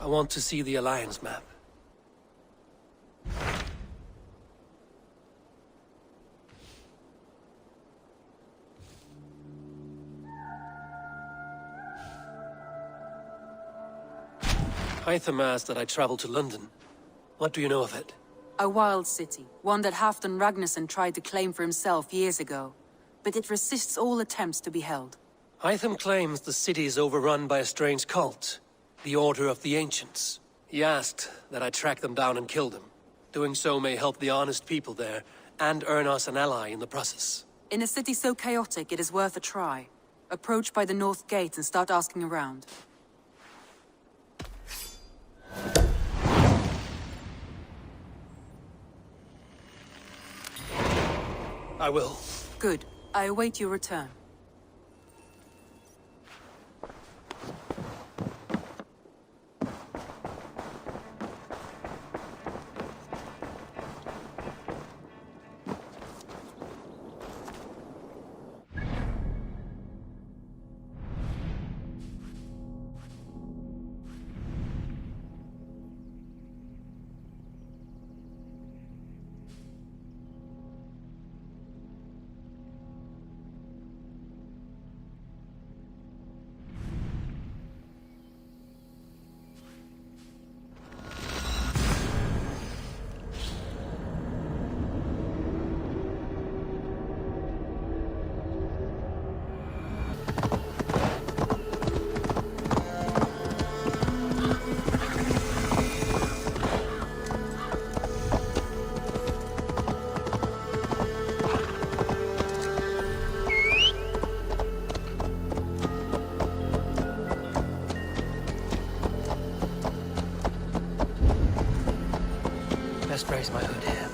I want to see the Alliance map. Hytham asked that I travel to London. What do you know of it? A wild city, one that Halfdan Ragnarsson tried to claim for himself years ago. But it resists all attempts to be held. Hytham claims the city is overrun by a strange cult, the Order of the Ancients. He asked that I track them down and kill them. Doing so may help the honest people there, and earn us an ally in the process. In a city so chaotic, it is worth a try. Approach by the North Gate and start asking around. I will. Good. I await your return. Best raise my hood here.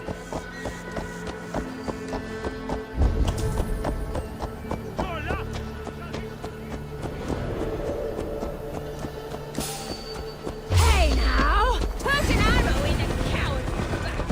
Hey now! Put an arrow in a coward's back!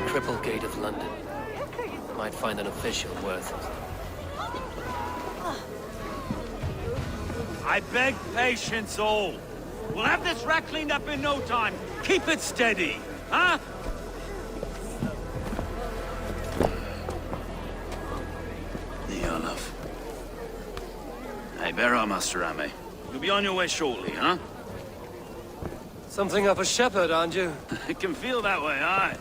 Triple Gate of London. Might find an official worth it. I beg patience, all. We'll have this rat cleaned up in no time. Keep it steady, huh? The Olaf. Hey, bear up, Master Ame. You'll be on your way shortly, huh? Something of a shepherd, aren't you? It can feel that way, aye.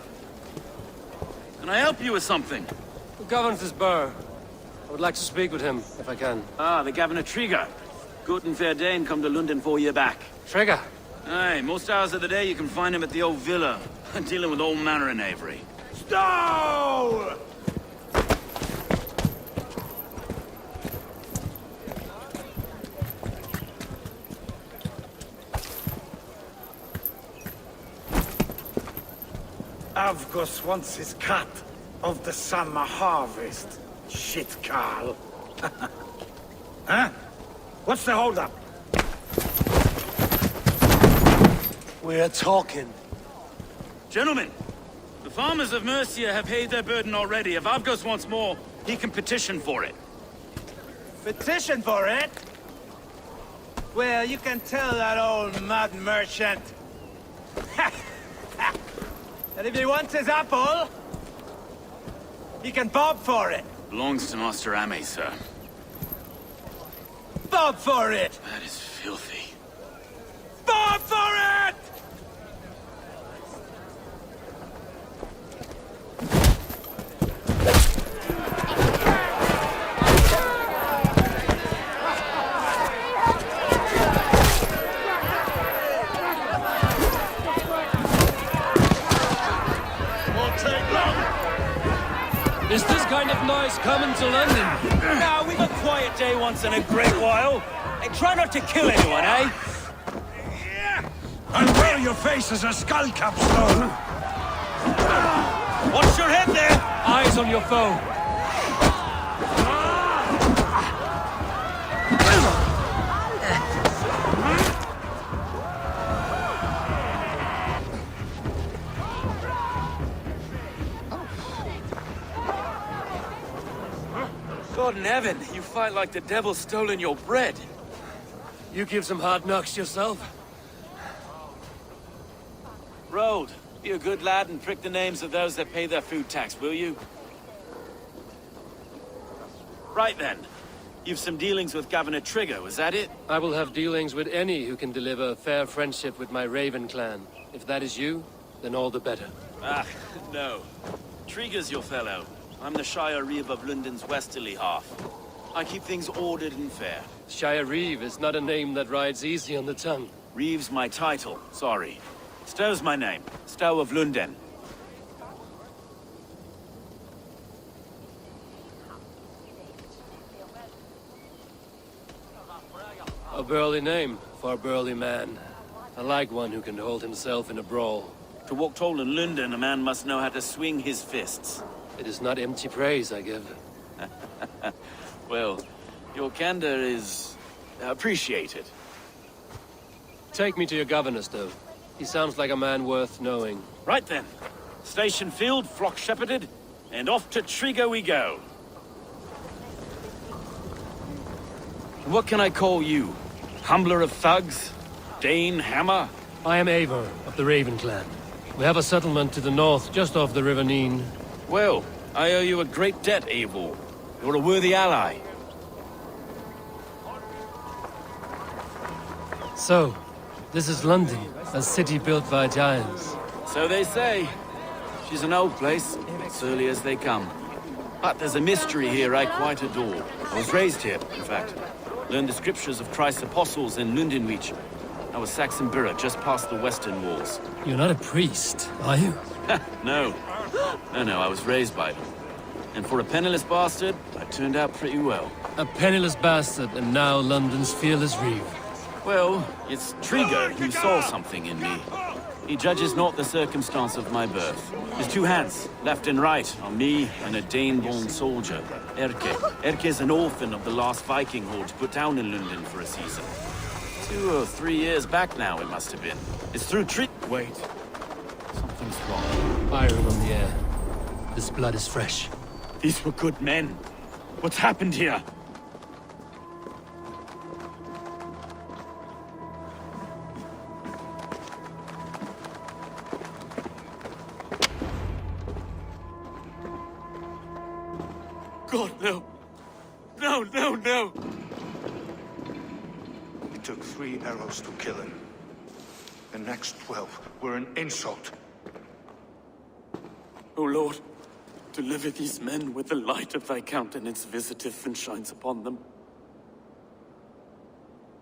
Can I help you with something? Who governs this burr? I would like to speak with him, if I can. Ah, the Governor Trigger. Good and fair Dane come to Lunden 4 year back. Trigger! Aye, most hours of the day you can find him at the old villa, dealing with all manner in Avery. Stow! Avgos wants his cut of the summer harvest. Shit, Carl. Huh? What's the holdup? We're talking. Gentlemen, the farmers of Mercia have paid their burden already. If Avgos wants more, he can petition for it. Petition for it? Well, you can tell that old mud merchant. And if he wants his apple, he can bob for it. Belongs to Master Ame, sir. Bob for it! That is filthy. Bob for it! Is this kind of noise coming to London? Now, we've a quiet day once in a great while. And try not to kill anyone, eh? And wear your face as a skull capstone! Watch your head there! Eyes Focus on your foe. God in heaven, you fight like the devil's stolen your bread. You give some hard knocks yourself. Road, be a good lad and prick the names of those that pay their food tax, will you? Right then. You've some dealings with Governor Trigger, was that it? I will have dealings with any who can deliver a fair friendship with my Raven clan. If that is you, then all the better. Ah, no. Trigger's your fellow. I'm the Shire Reeve of Lunden's westerly half. I keep things ordered and fair. Shire Reeve is not a name that rides easy on the tongue. Reeve's my title, sorry. Stow's my name. Stow of Lunden. A burly name for a burly man. I like one who can hold himself in a brawl. To walk tall in Lunden, a man must know how to swing his fists. It is not empty praise I give. Well, your candor is appreciated. Take me to your governor, Stow. He sounds like a man worth knowing. Right then. Station filled, flock shepherded, and off to Trigger we go. What can I call you? Humbler of thugs? Dane Hammer? I am Eivor of the Raven clan. We have a settlement to the north, just off the River Neen. Well, I owe you a great debt, Eivor. You're a worthy ally. So, this is London, a city built by giants. So they say. She's an old place, surly as they come. But there's a mystery here I quite adore. I was raised here, in fact. Learned the scriptures of Christ's apostles in Lunden, Leech. I was Saxon Borough, just past the western walls. You're not a priest, are you? No. No, I was raised by them. And for a penniless bastard, I turned out pretty well. A penniless bastard, and now London's fearless reeve. Well, it's Trigger who saw something in me. He judges not the circumstance of my birth. His two hands, left and right, on me and a Dane-born soldier, Erke. Erke's an orphan of the last Viking horde put down in Lunden for a season. 2 or 3 years back now, it must have been. It's through Wait. Something's wrong. Iron on the air. This blood is fresh. These were good men. What's happened here? God, no. No. It took 3 arrows to kill him. The next 12 were an insult. O Lord, deliver these men with the light of thy countenance visiteth and shines upon them.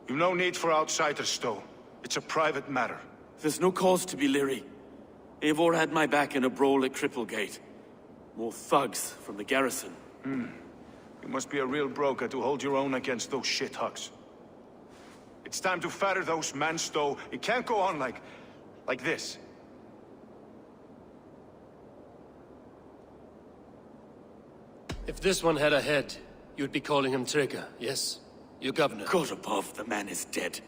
You've no need for outsiders, Stow. It's a private matter. There's no cause to be leery. Eivor had my back in a brawl at Cripplegate. More thugs from the garrison. You must be a real broker to hold your own against those shithugs. It's time to fetter those men, Stow. It can't go on like this. If this one had a head, you'd be calling him Trigger, yes? Your governor. God above, the man is dead.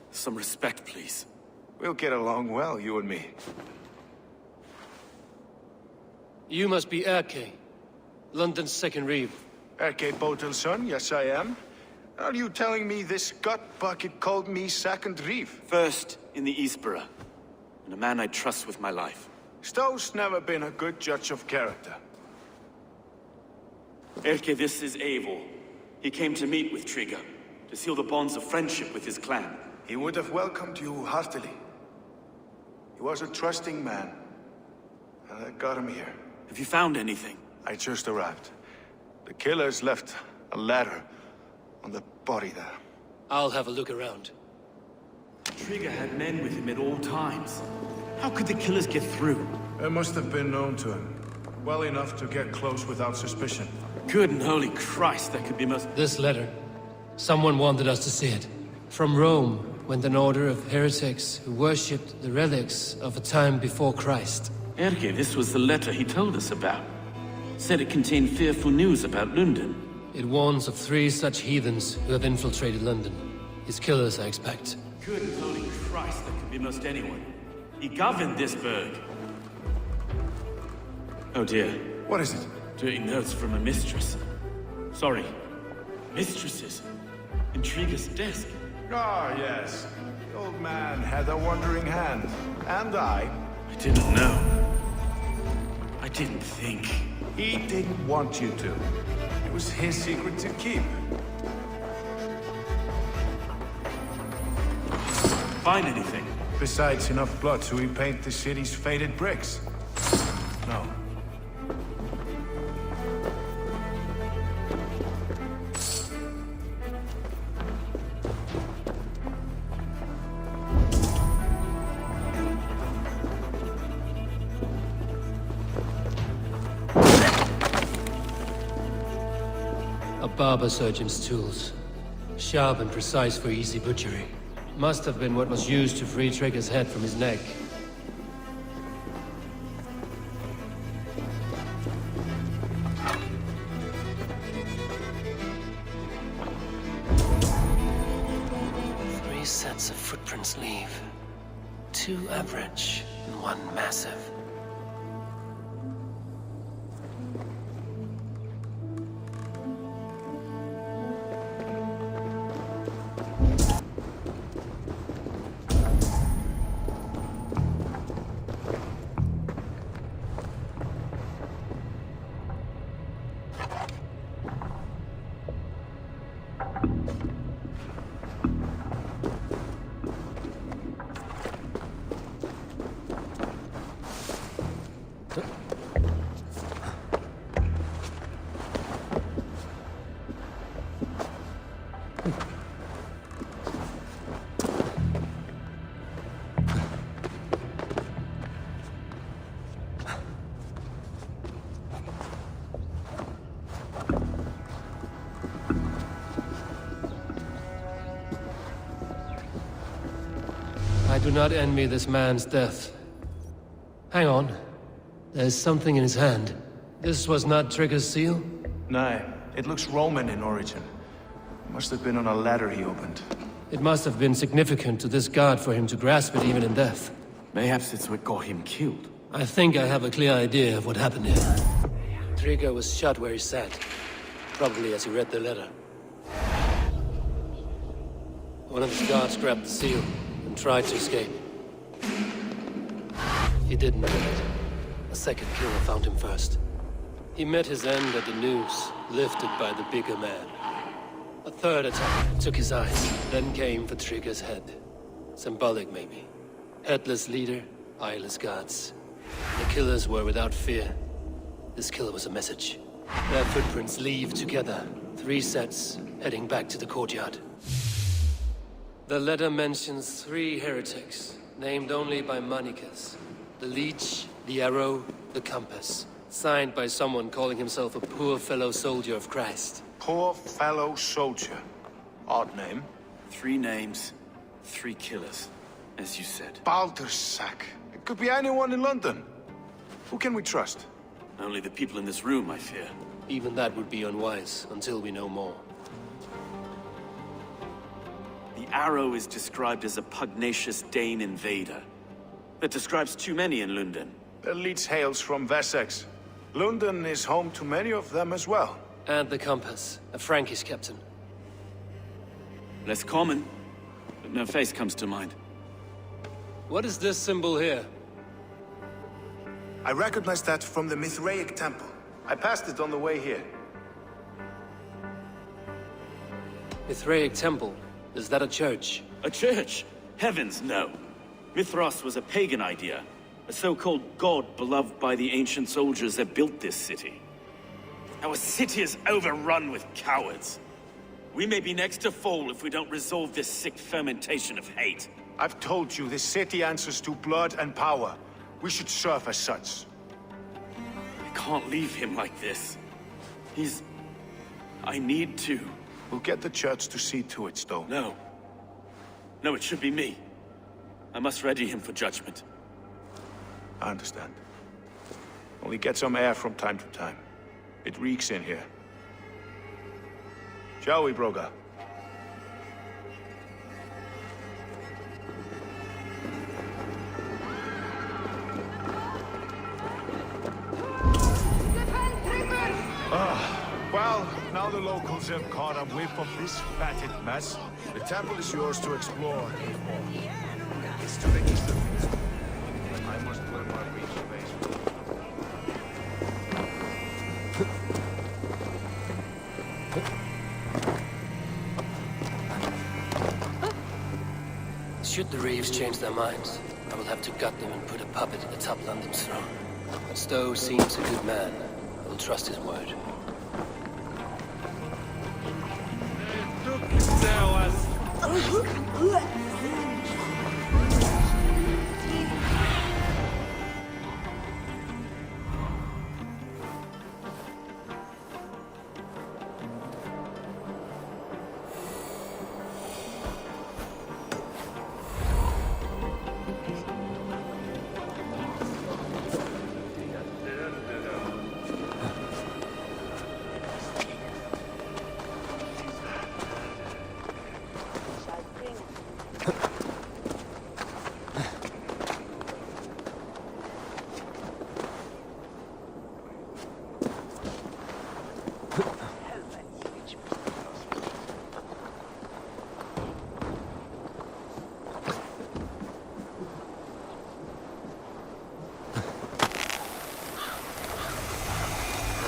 Some respect, please. We'll get along well, you and me. You must be Erke, London's second reeve. Erke Botelson, yes I am. Are you telling me this gut bucket called me second reeve? First in the Eastborough, and a man I trust with my life. Stow's never been a good judge of character. Erke, this is Eivor. He came to meet with Trigger, to seal the bonds of friendship with his clan. He would have welcomed you heartily. He was a trusting man, and I got him here. Have you found anything? I just arrived. The killers left a ladder on the body there. I'll have a look around. Trigger had men with him at all times. How could the killers get through? It must have been known to him. Well enough to get close without suspicion. Good and holy Christ, that could be most... This letter. Someone wanted us to see it. From Rome went an order of heretics who worshipped the relics of a time before Christ. Erke, this was the letter he told us about. Said it contained fearful news about Lunden. It warns of 3 such heathens who have infiltrated London. His killers, I expect. Good holy Christ, that could be most anyone. He governed this burg. Oh dear. What is it? Dirty notes from a mistress. Sorry. Mistresses. Intrigue's desk. Ah, yes. The old man had a wandering hand. And I. I didn't know. I didn't think. He didn't want you to. It was his secret to keep. Find anything? Besides enough blood to repaint the city's faded bricks. No. A barber surgeon's tools. Sharp and precise for easy butchery. Must have been what was used to free Trigger's head from his neck. Three sets of footprints leave. 2 average and 1 massive. I do not envy this man's death. Hang on. There's something in his hand. This was not Trigger's seal? No, it looks Roman in origin. Must have been on a ladder he opened. It must have been significant to this god for him to grasp it even in death. Mayhaps it's what got him killed. I think I have a clear idea of what happened here. Trigger was shot where he sat. Probably as he read the letter. One of his guards grabbed the seal and tried to escape. He didn't make it. A second killer found him first. He met his end at the noose, lifted by the bigger man. A third attack took his eyes, then came for Trigger's head. Symbolic, maybe. Headless leader, eyeless guards. The killers were without fear. This kill was a message. Their footprints leave together. 3 sets, heading back to the courtyard. The letter mentions 3 heretics, named only by Manicus. The Leech, the Arrow, the Compass. Signed by someone calling himself a poor fellow soldier of Christ. Poor fellow soldier. Odd name. 3 names, 3 killers, as you said. Baldersack. It could be anyone in London. Who can we trust? Only the people in this room, I fear. Even that would be unwise, until we know more. The Arrow is described as a pugnacious Dane invader. That describes too many in Lunden. The Leech hails from Wessex. Lunden is home to many of them as well. And the Compass, a Frankish captain. Less common, but no face comes to mind. What is this symbol here? I recognize that from the Mithraic temple. I passed it on the way here. Mithraic temple? Is that a church? A church? Heavens, no. Mithras was a pagan idea. A so-called god beloved by the ancient soldiers that built this city. Our city is overrun with cowards. We may be next to fall if we don't resolve this sick fermentation of hate. I've told you, this city answers to blood and power. We should serve as such. I can't leave him like this. I need to. We'll get the church to see to it, Stowe. No. No, it should be me. I must ready him for judgment. I understand. Only get some air from time to time. It reeks in here. Shall we, Broga? Well, now the locals have caught a whiff of this fatted mess. The temple is yours to explore. It's to the east of it. I must learn my reach base. Should the Reeves change their minds, I will have to gut them and put a puppet atop Lunden's throne. But Stowe seems a good man. I will trust his word.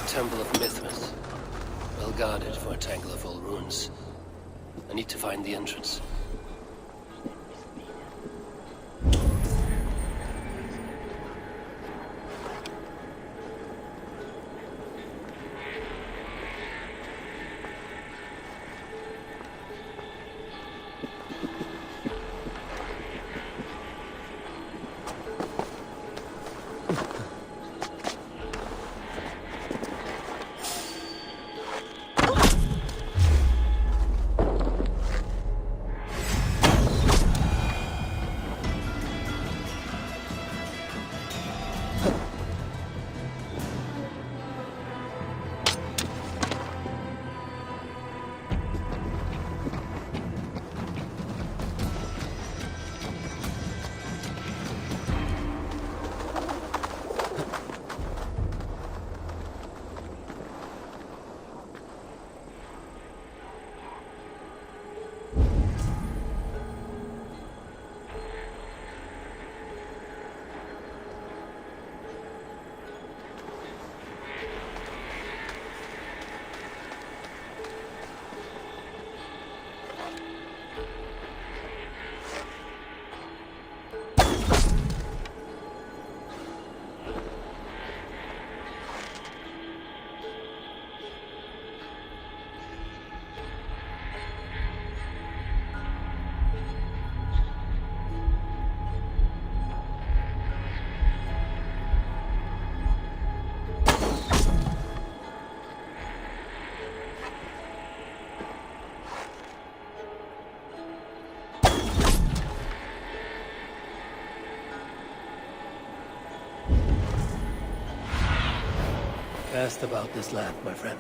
Temple of Mithras. Well guarded for a tangle of old ruins. I need to find the entrance. Cast about this land, my friend.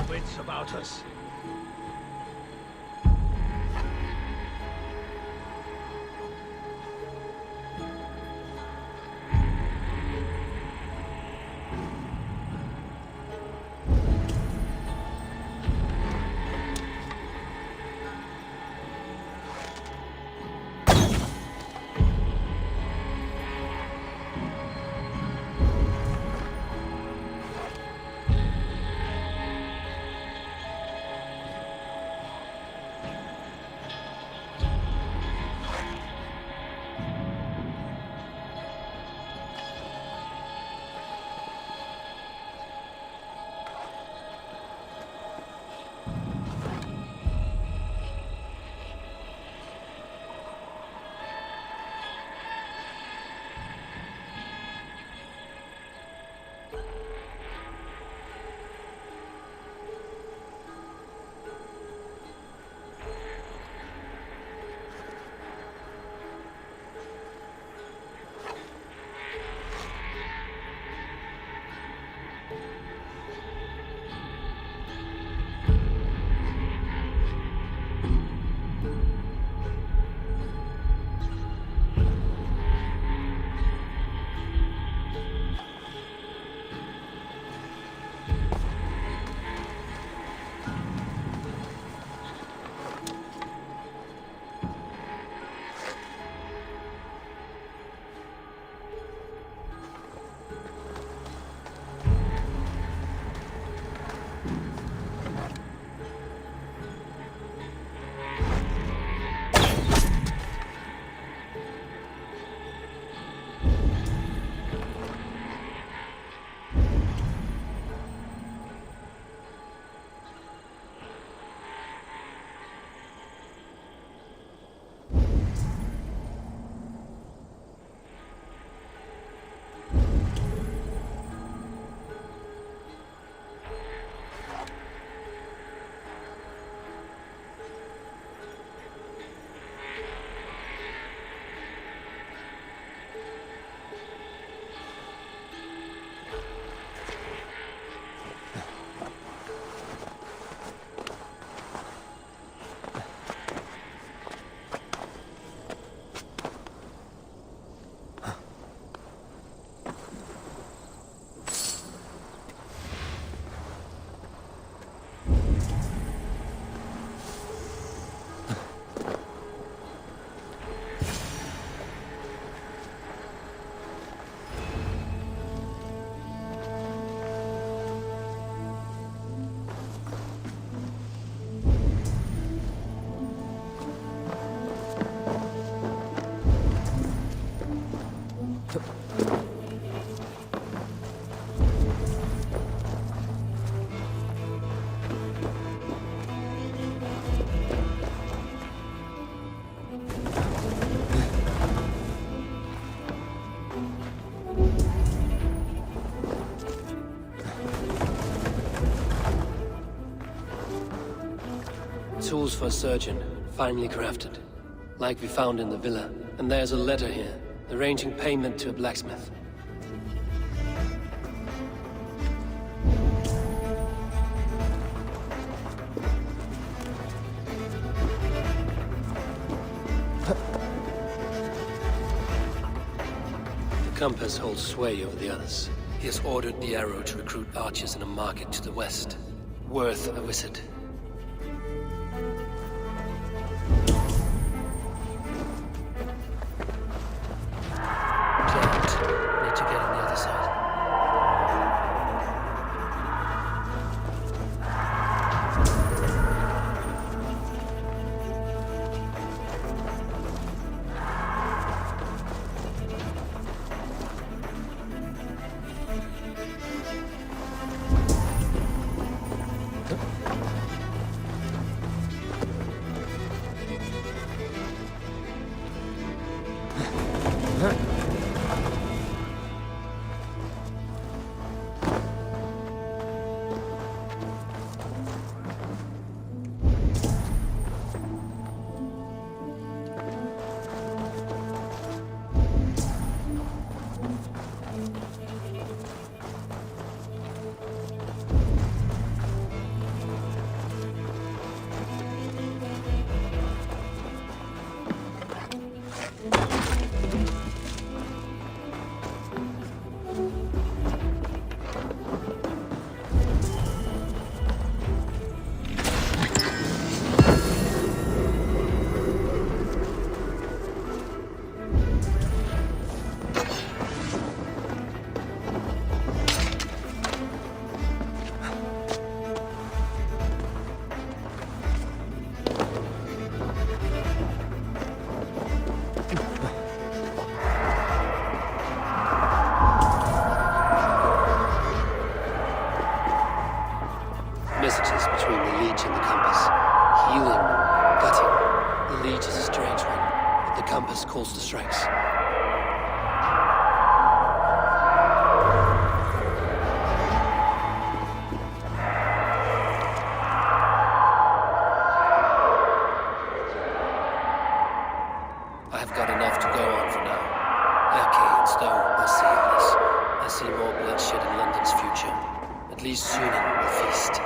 Wits about us. Tools for a surgeon, finely crafted. Like we found in the villa. And there's a letter here, arranging payment to a blacksmith. The compass holds sway over the others. He has ordered the arrow to recruit archers in a market to the west. Worth a visit. Messages between the Leech and the compass. Healing, gutting. The Leech is a strange one, but the compass calls to strikes. I have got enough to go on for now. Erke and Stowe will see of this. I see more bloodshed in London's future. At least Sunan will feast.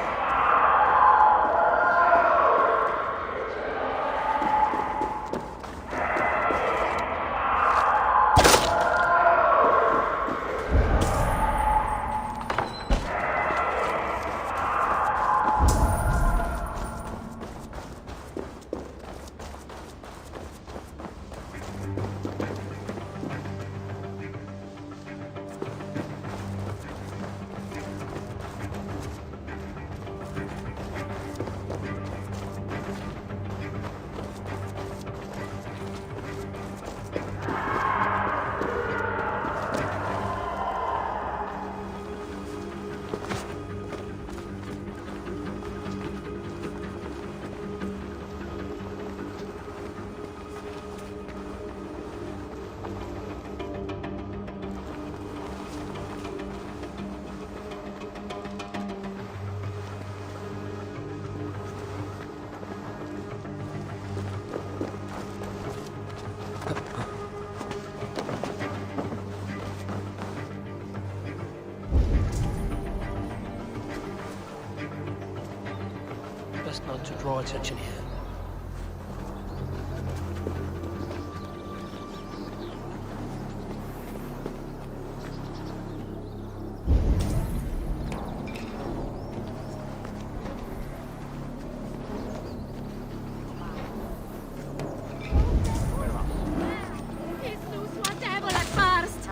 Best not to draw attention here. Jesus, whatever at first!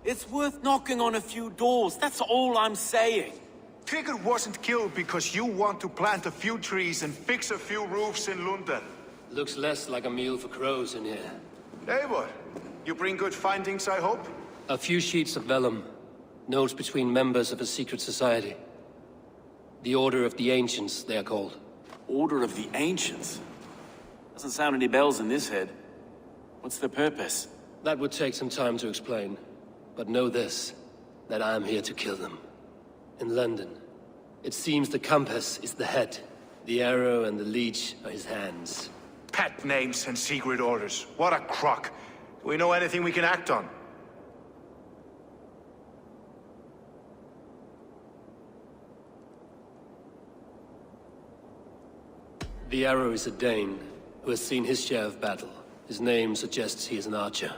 It's worth knocking on a few doors, that's all I'm saying. Trigger wasn't killed because you want to plant a few trees and fix a few roofs in Lunden. Looks less like a meal for crows in here. Eivor, you bring good findings, I hope? A few sheets of vellum. Notes between members of a secret society. The Order of the Ancients, they are called. Order of the Ancients? Doesn't sound any bells in this head. What's the purpose? That would take some time to explain. But know this, that I am here to kill them. In London, it seems the compass is the head. The arrow and the leech are his hands. Pet names and secret orders. What a crock. Do we know anything we can act on? The arrow is a Dane, who has seen his share of battle. His name suggests he is an archer.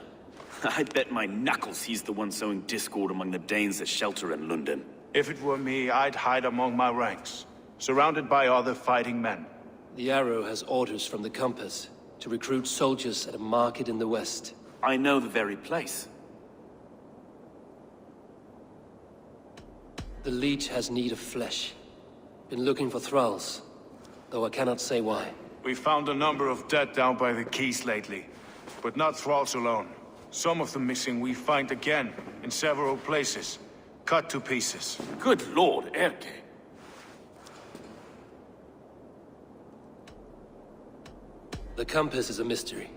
I bet my knuckles he's the one sowing discord among the Danes that shelter in Lunden. If it were me, I'd hide among my ranks, surrounded by other fighting men. The arrow has orders from the compass to recruit soldiers at a market in the west. I know the very place. The Leech has need of flesh. Been looking for thralls, though I cannot say why. We found a number of dead down by the quays lately, but not thralls alone. Some of the missing we find again, in several places, cut to pieces. Good lord, Erke. The compass is a mystery.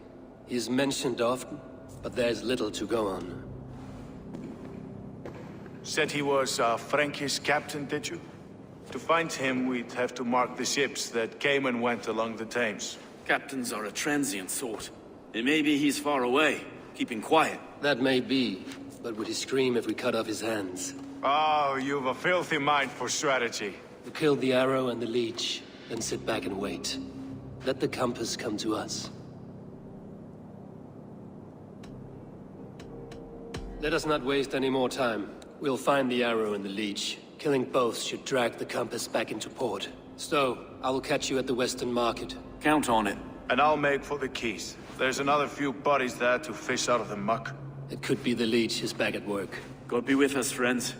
He is mentioned often, but there is little to go on. Said he was a Frankish captain, did you? To find him, we'd have to mark the ships that came and went along the Thames. Captains are a transient sort. It may be he's far away, keeping quiet. That may be, but would he scream if we cut off his hands? Oh, you've a filthy mind for strategy. We kill the arrow and the leech, then sit back and wait. Let the compass come to us. Let us not waste any more time. We'll find the arrow and the leech. Killing both should drag the compass back into port. So, I will catch you at the Western Market. Count on it. And I'll make for the quays. There's another few bodies there to fish out of the muck. It could be the leech is back at work. God be with us, friends.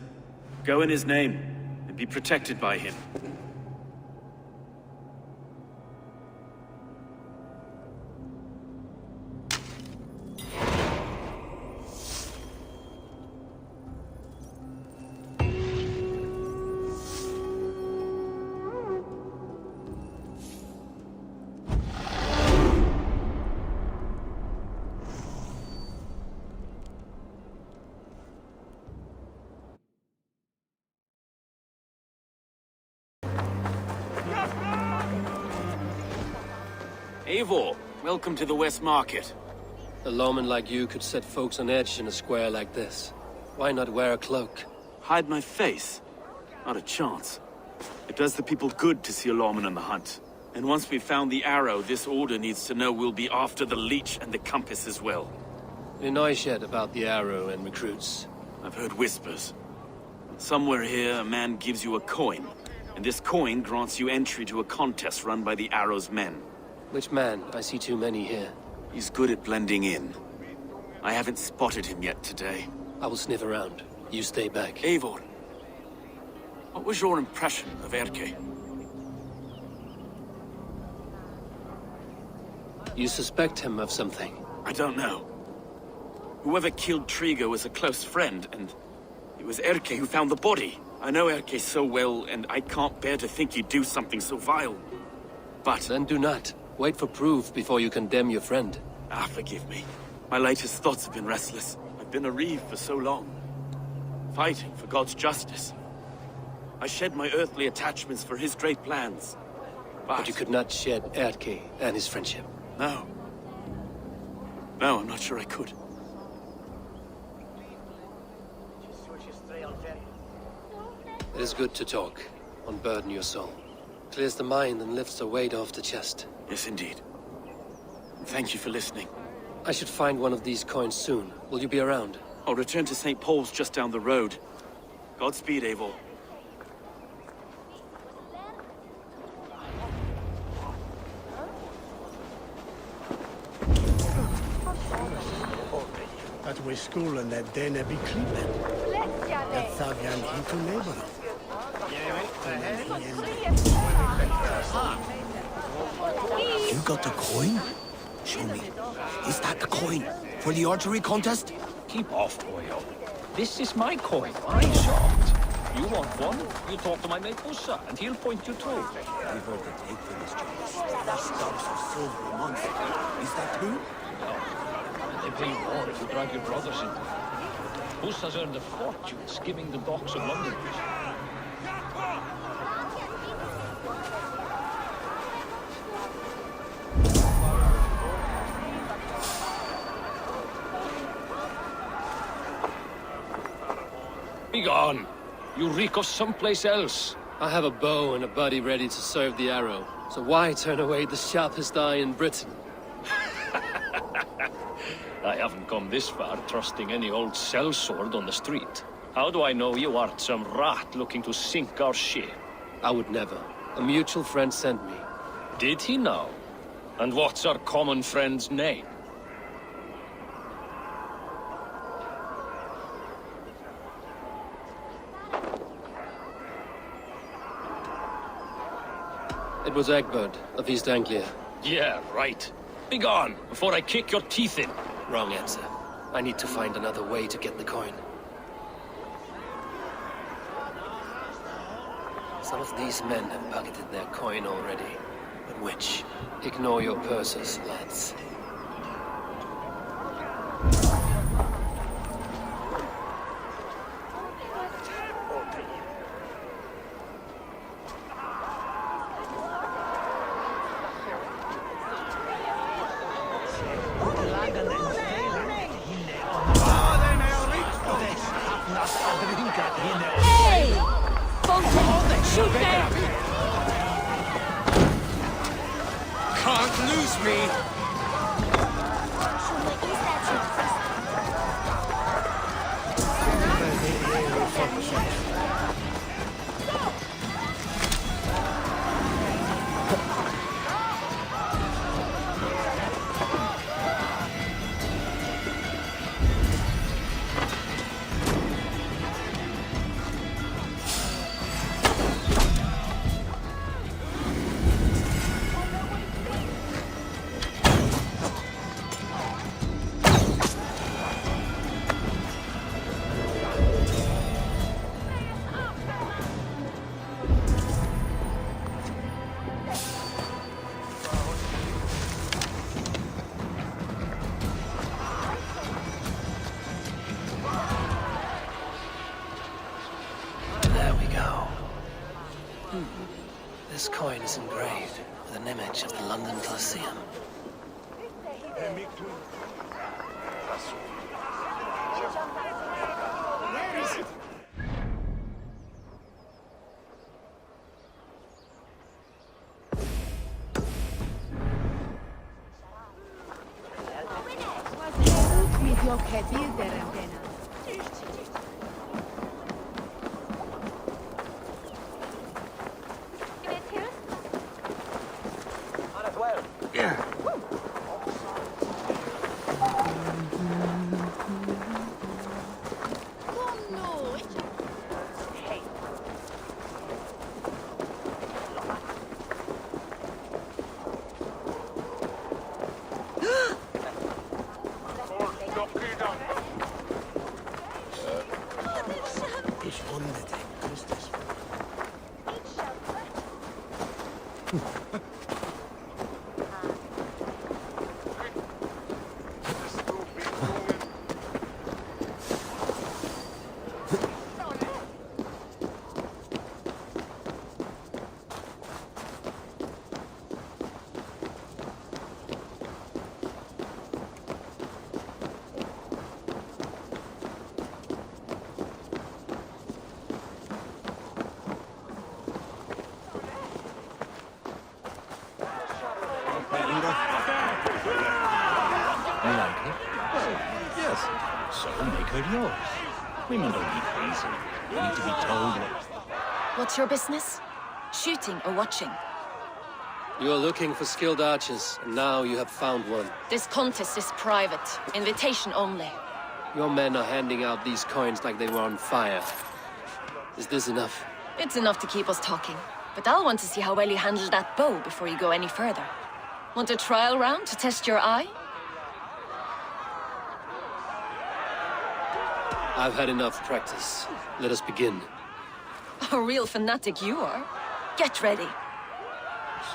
Go in his name, and be protected by him. Eivor, welcome to the West Market. A lawman like you could set folks on edge in a square like this. Why not wear a cloak? Hide my face? Not a chance. It does the people good to see a lawman on the hunt. And once we've found the arrow, this order needs to know we'll be after the leech and the compass as well. Any noise yet about the arrow and recruits? I've heard whispers. Somewhere here, a man gives you a coin, and this coin grants you entry to a contest run by the arrow's men. Which man? I see too many here. He's good at blending in. I haven't spotted him yet today. I will sniff around. You stay back. Eivor, what was your impression of Erke? You suspect him of something? I don't know. Whoever killed Trigo was a close friend, and it was Erke who found the body. I know Erke so well, and I can't bear to think he'd do something so vile. But... Then do not. Wait for proof before you condemn your friend. Ah, forgive me. My latest thoughts have been restless. I've been a reeve for so long. Fighting for God's justice. I shed my earthly attachments for his great plans. But you could not shed Erke and his friendship. No. No, I'm not sure I could. It is good to talk. Unburden your soul. Clears the mind and lifts the weight off the chest. Yes, indeed. Thank you for listening. I should find one of these coins soon. Will you be around? I'll return to St. Paul's just down the road. Godspeed, Eivor. That we skolen där den är beklippen. Jag taggar hit och neighbor. You got the coin? Show me. Is that the coin for the archery contest? Keep off, boyo. This is my coin. I shot. You want one? You talk to my mate Ussa, and he'll point you to. We heard that Aikfinish stash stubs of silver a month. Is that true? No. They pay you more if you drag your brothers into it. Ussa's earned a fortune skimming the docks of London. Be gone! You reek of someplace else. I have a bow and a buddy ready to serve the arrow. So why turn away the sharpest eye in Britain? I haven't come this far trusting any old sellsword on the street. How do I know you aren't some rat looking to sink our ship? I would never. A mutual friend sent me. Did he now? And what's our common friend's name? It was Egbert of East Anglia. Yeah, right. Be gone, before I kick your teeth in. Wrong answer. I need to find another way to get the coin. Some of these men have pocketed their coin already. But which? Ignore your purses, lads. Hey! Bolton, shoot them! Can't lose me! This coin is engraved with an image of the London Colosseum. Where is it? Yours. Women don't need reason. They need to be told what... What's your business? Shooting or watching? You are looking for skilled archers, and now you have found one. This contest is private. Invitation only. Your men are handing out these coins like they were on fire. Is this enough? It's enough to keep us talking. But I'll want to see how well you handle that bow before you go any further. Want a trial round to test your eye? I've had enough practice. Let us begin. A real fanatic you are. Get ready.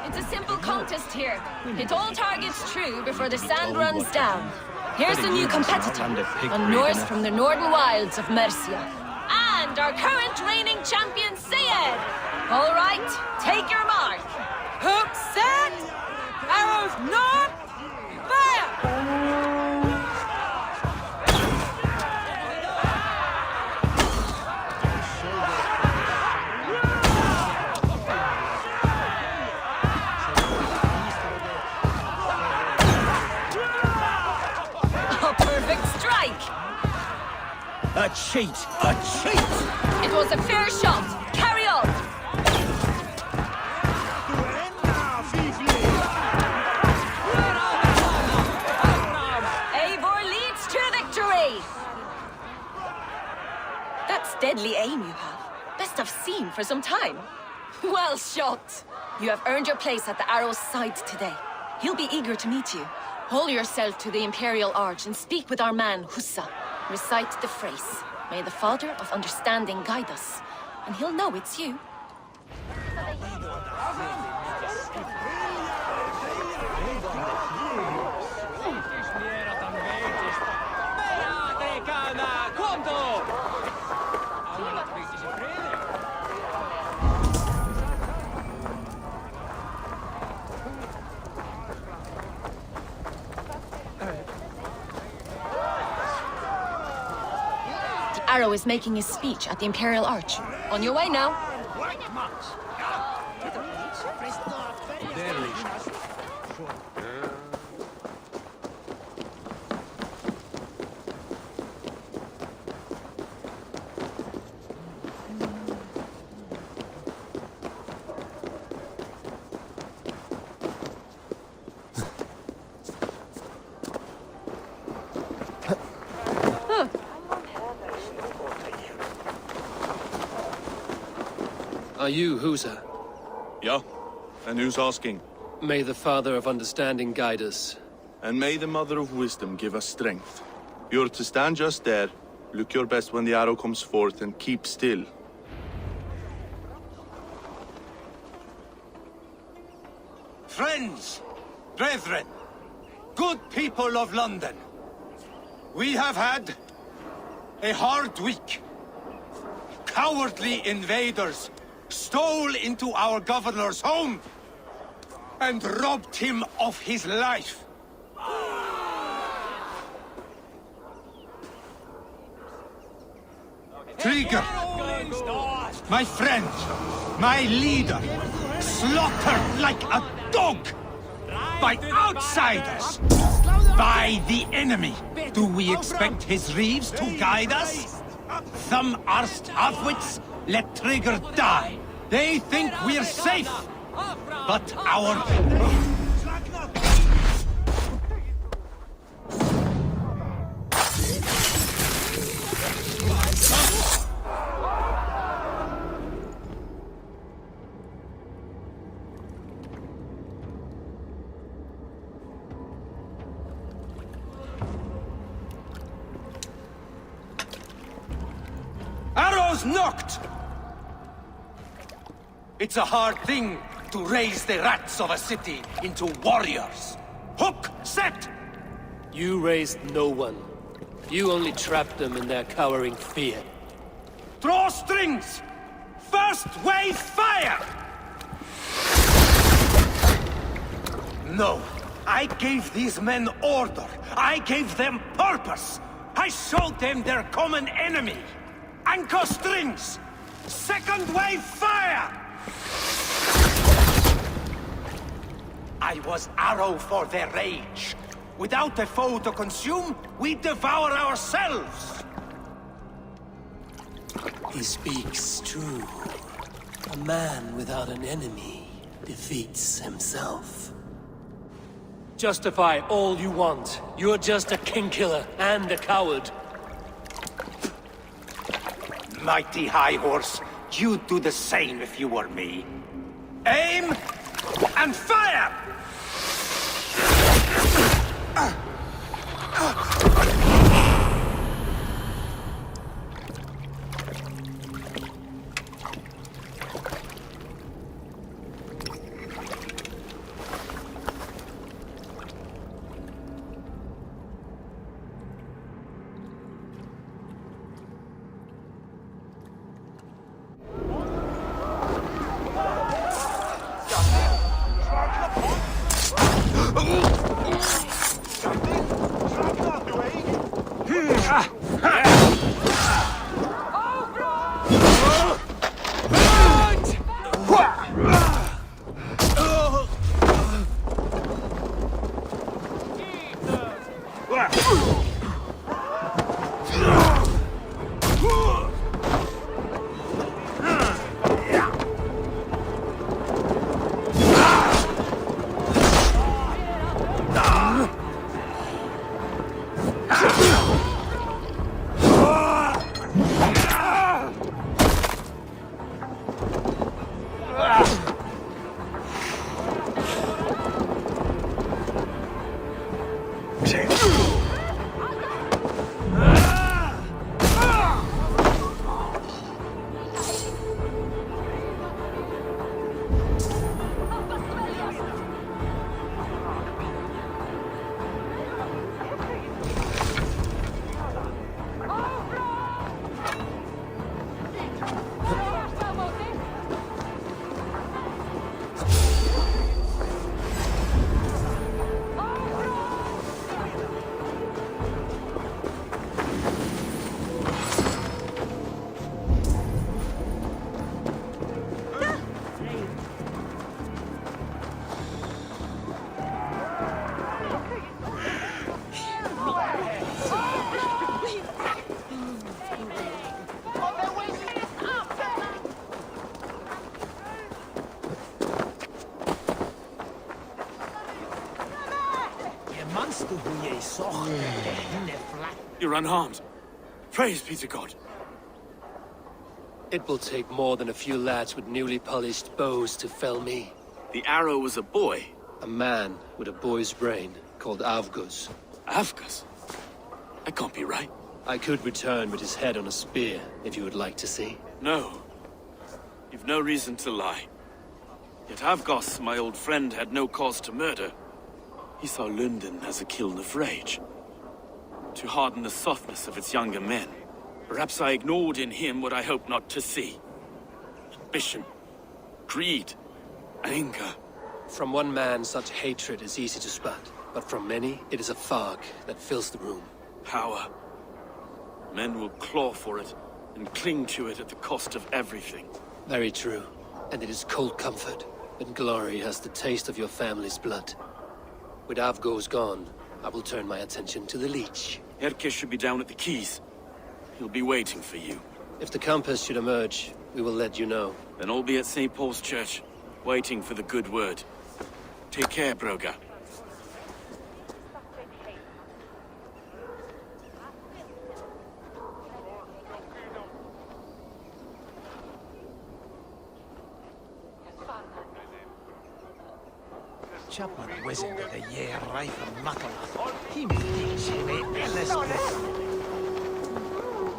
It's a simple contest here. Hit all targets true before the sand runs down. Here's the new competitor, a Norse from the northern wilds of Mercia. And our current reigning champion, Sayed. All right, take your mark. Hook set! Arrows not! Fire! A cheat! A cheat! It was a fair shot. Carry on. Eivor leads to victory. That's deadly aim you have. Best I've seen for some time. Well shot. You have earned your place at the Arrow's side today. He'll be eager to meet you. Hold yourself to the Imperial Arch and speak with our man, Hussa. Recite the phrase. May the Father of Understanding guide us. And he'll know it's you. Arrow is making his speech at the Imperial Arch. On your way now. Are you Husa? Yeah. And who's asking? May the Father of Understanding guide us. And may the Mother of Wisdom give us strength. You're to stand just there, look your best when the arrow comes forth, and keep still. Friends, brethren, good people of London, we have had a hard week. Cowardly invaders stole into our governor's home and robbed him of his life. Trigger, my friend, my leader, slaughtered like a dog by outsiders, by the enemy. Do we expect his reeves to guide us? Some arsed halfwits let Trigger die. They think we're safe, but our... Arrows knocked! It's a hard thing to raise the rats of a city into warriors. Hook, set! You raised no one. You only trapped them in their cowering fear. Draw strings! First wave fire! No, I gave these men order. I gave them purpose. I showed them their common enemy. Anchor strings! Second wave fire! I was arrow for their rage. Without a foe to consume, we devour ourselves. He speaks true. A man without an enemy defeats himself. Justify all you want. You're just a king-killer and a coward. Mighty High Horse, you'd do the same if you were me. Aim and fire! You're unharmed. Praise be to God. It will take more than a few lads with newly polished bows to fell me. The arrow was a boy. A man with a boy's brain, called Avgus. Avgus? That can't be right. I could return with his head on a spear, if you would like to see. No. You've no reason to lie. Yet Avgus, my old friend, had no cause to murder. He saw Lunden as a kiln of rage, to harden the softness of its younger men. Perhaps I ignored in him what I hoped not to see. Ambition, greed, anger. From one man, such hatred is easy to spot, but from many, it is a fog that fills the room. Power. Men will claw for it, and cling to it at the cost of everything. Very true. And it is cold comfort when glory has the taste of your family's blood. With Avgo's gone, I will turn my attention to the Leech. Erke should be down at the quays. He'll be waiting for you. If the Compass should emerge, we will let you know. Then I'll be at St. Paul's Church, waiting for the good word. Take care, Broga. Chapman whizzing with a year right from Matala. He thinks he may Ellis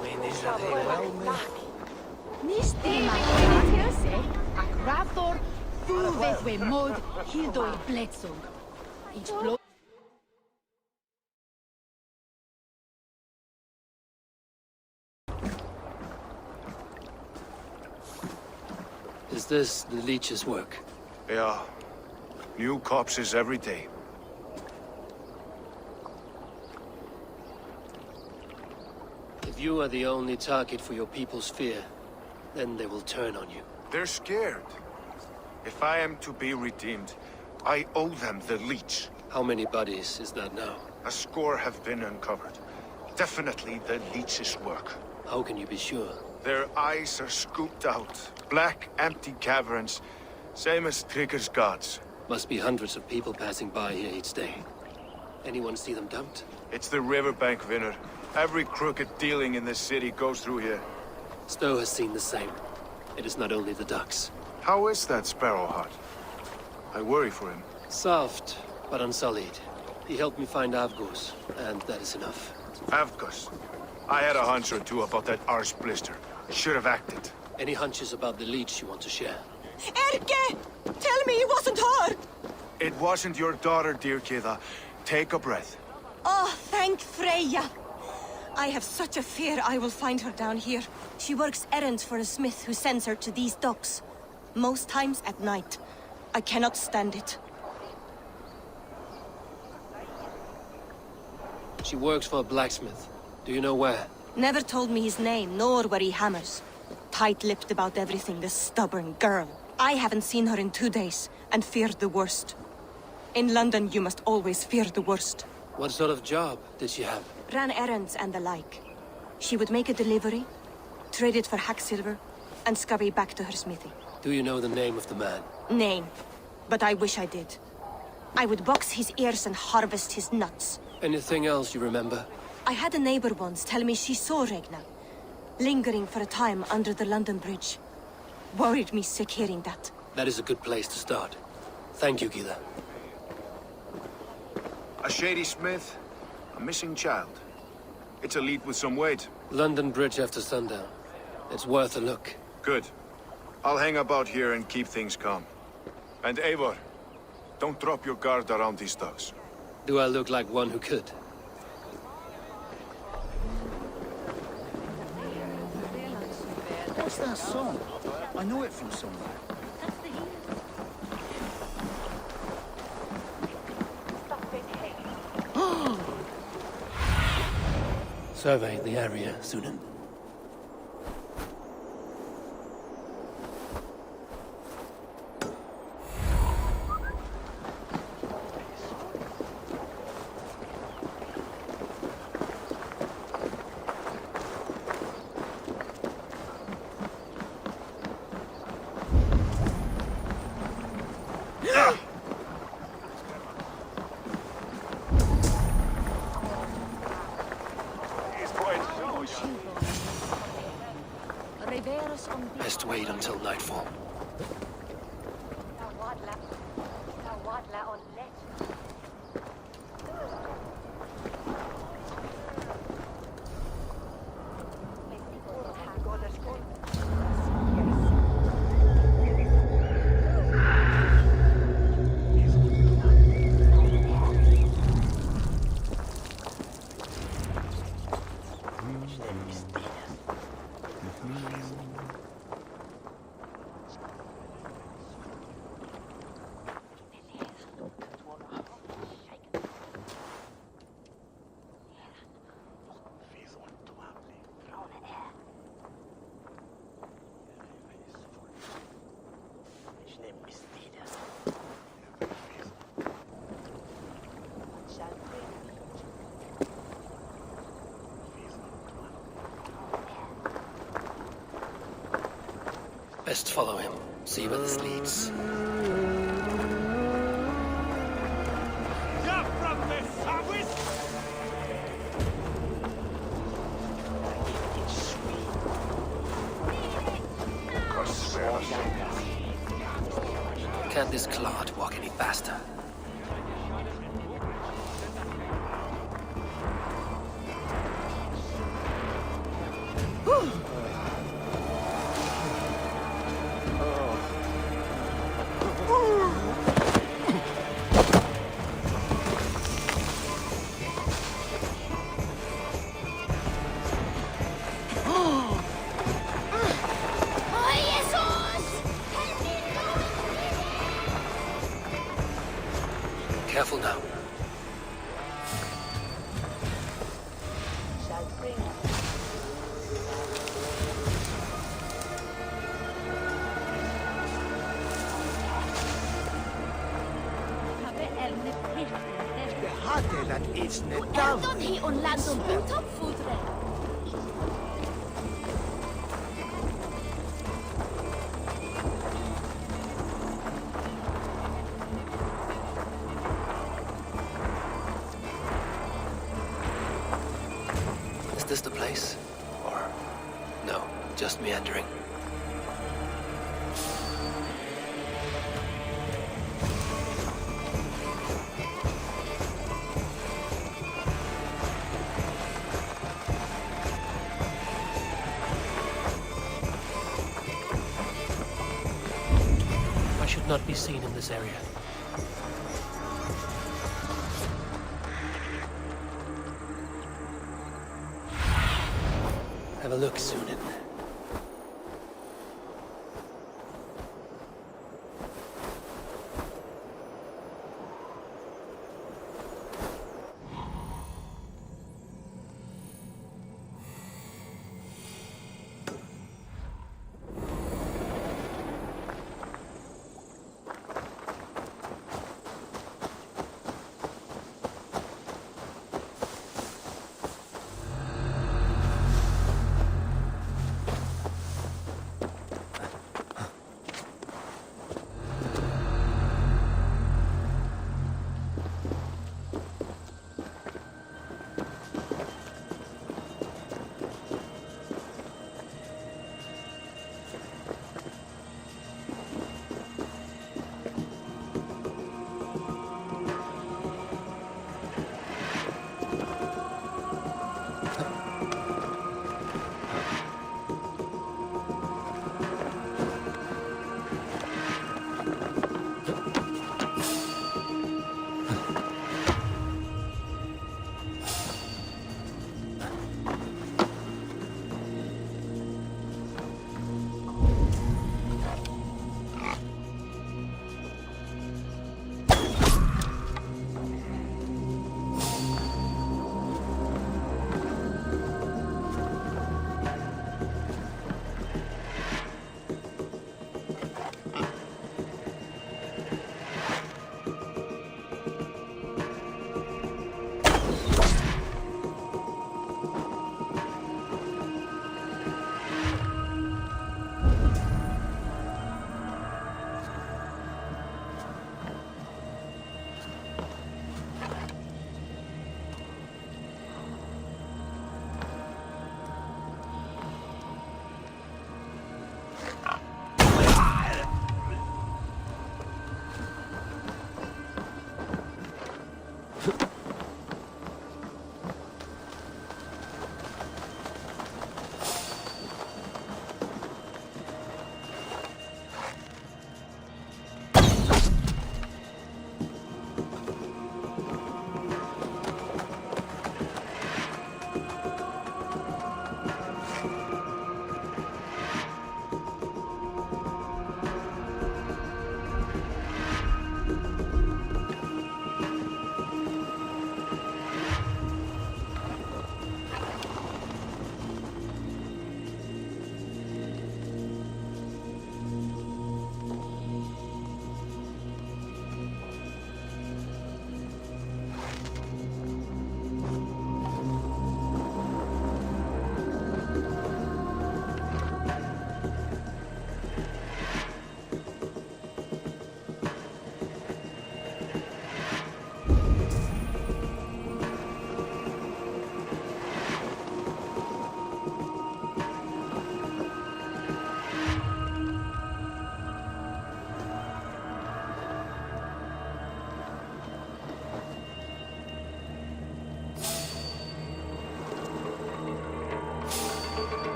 when is that he well made? Nistima Tiose, ac Ravthor, Fuveth we mod, Hildoi Bletzung. Each blow. Is this the Leech's work? Yeah. New corpses every day. If you are the only target for your people's fear, then they will turn on you. They're scared. If I am to be redeemed, I owe them the Leech. How many bodies is that now? A score have been uncovered. Definitely the Leech's work. How can you be sure? Their eyes are scooped out. Black, empty caverns. Same as Trigger's gods. Must be hundreds of people passing by here each day. Anyone see them dumped? It's the riverbank, Vinner. Every crooked dealing in this city goes through here. Stowe has seen the same. It is not only the ducks. How is that sparrow hut? I worry for him. Soft, but unsullied. He helped me find Avgos, and that is enough. Avgus. I had a hunch or two about that arse blister. Should have acted. Any hunches about the Leech you want to share? Erke! Tell me it wasn't her! It wasn't your daughter, dear Kida. Take a breath. Oh, thank Freya. I have such a fear I will find her down here. She works errands for a smith who sends her to these docks. Most times at night. I cannot stand it. She works for a blacksmith. Do you know where? Never told me his name, nor where he hammers. Tight-lipped about everything, the stubborn girl. I haven't seen her in 2 days, and feared the worst. In London, you must always fear the worst. What sort of job did she have? Ran errands and the like. She would make a delivery, trade it for hack silver, and scurry back to her smithy. Do you know the name of the man? Name. But I wish I did. I would box his ears and harvest his nuts. Anything else you remember? I had a neighbor once tell me she saw Regna, lingering for a time under the London Bridge. Worried me sick hearing that. That is a good place to start. Thank you, Gila. A shady smith, a missing child. It's a lead with some weight. London Bridge after sundown. It's worth a look. Good. I'll hang about here and keep things calm. And Eivor, don't drop your guard around these ducks. Do I look like one who could? What's that song? I know it from somewhere. Survey the area, Lunden. Best wait until nightfall. Best follow him. See where this leads. Can't this clod walk any faster? Careful now. Is this the place? Or no? just meandering. I should not be seen in this area. Have a look, Sunan.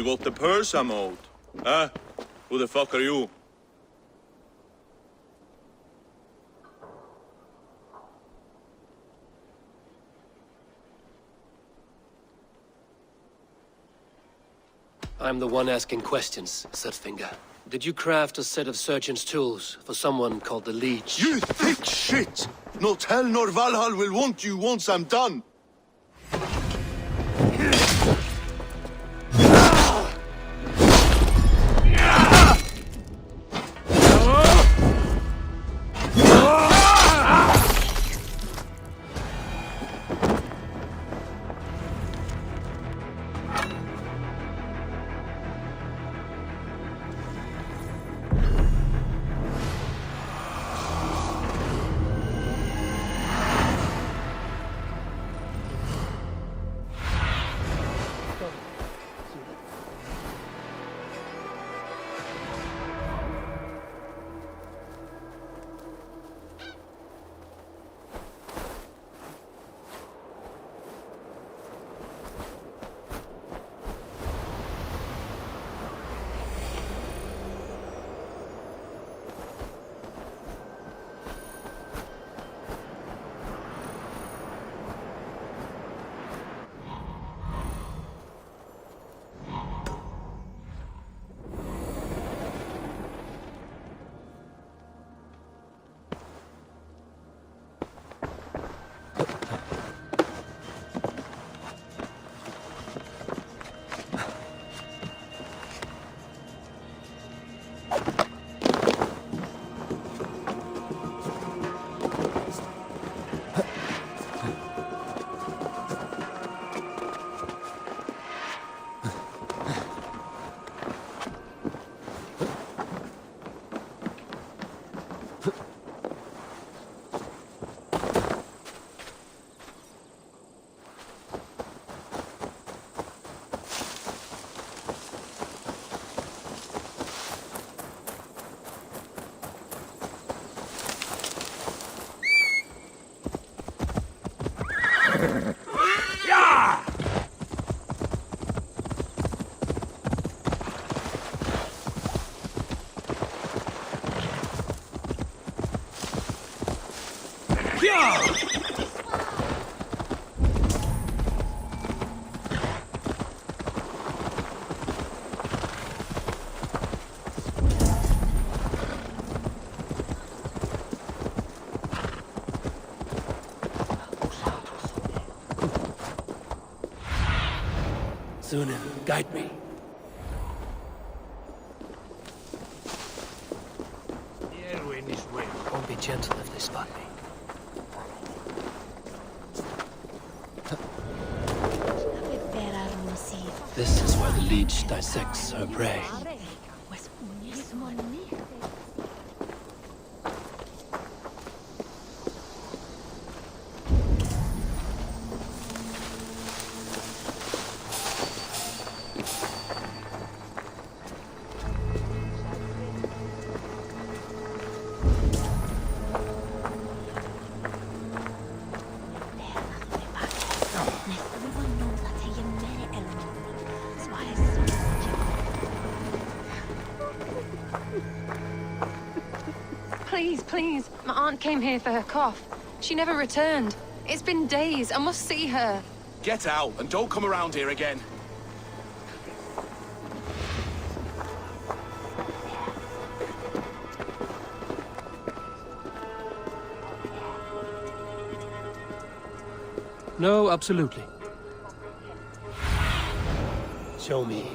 got the purse I'm owed. Huh? Who the fuck are you? I'm the one asking questions, Setfinger. Did you craft a set of surgeon's tools for someone called the Leech? You thick shit! Not hell nor Valhalla will want you once I'm done! Lunden, guide me. Won't be gentle if they spot me. This is where the Leech dissects her prey. Please, please. My aunt came here for her cough. She never returned. It's been days. I must see her. Get out and don't come around here again. No, absolutely. Show me.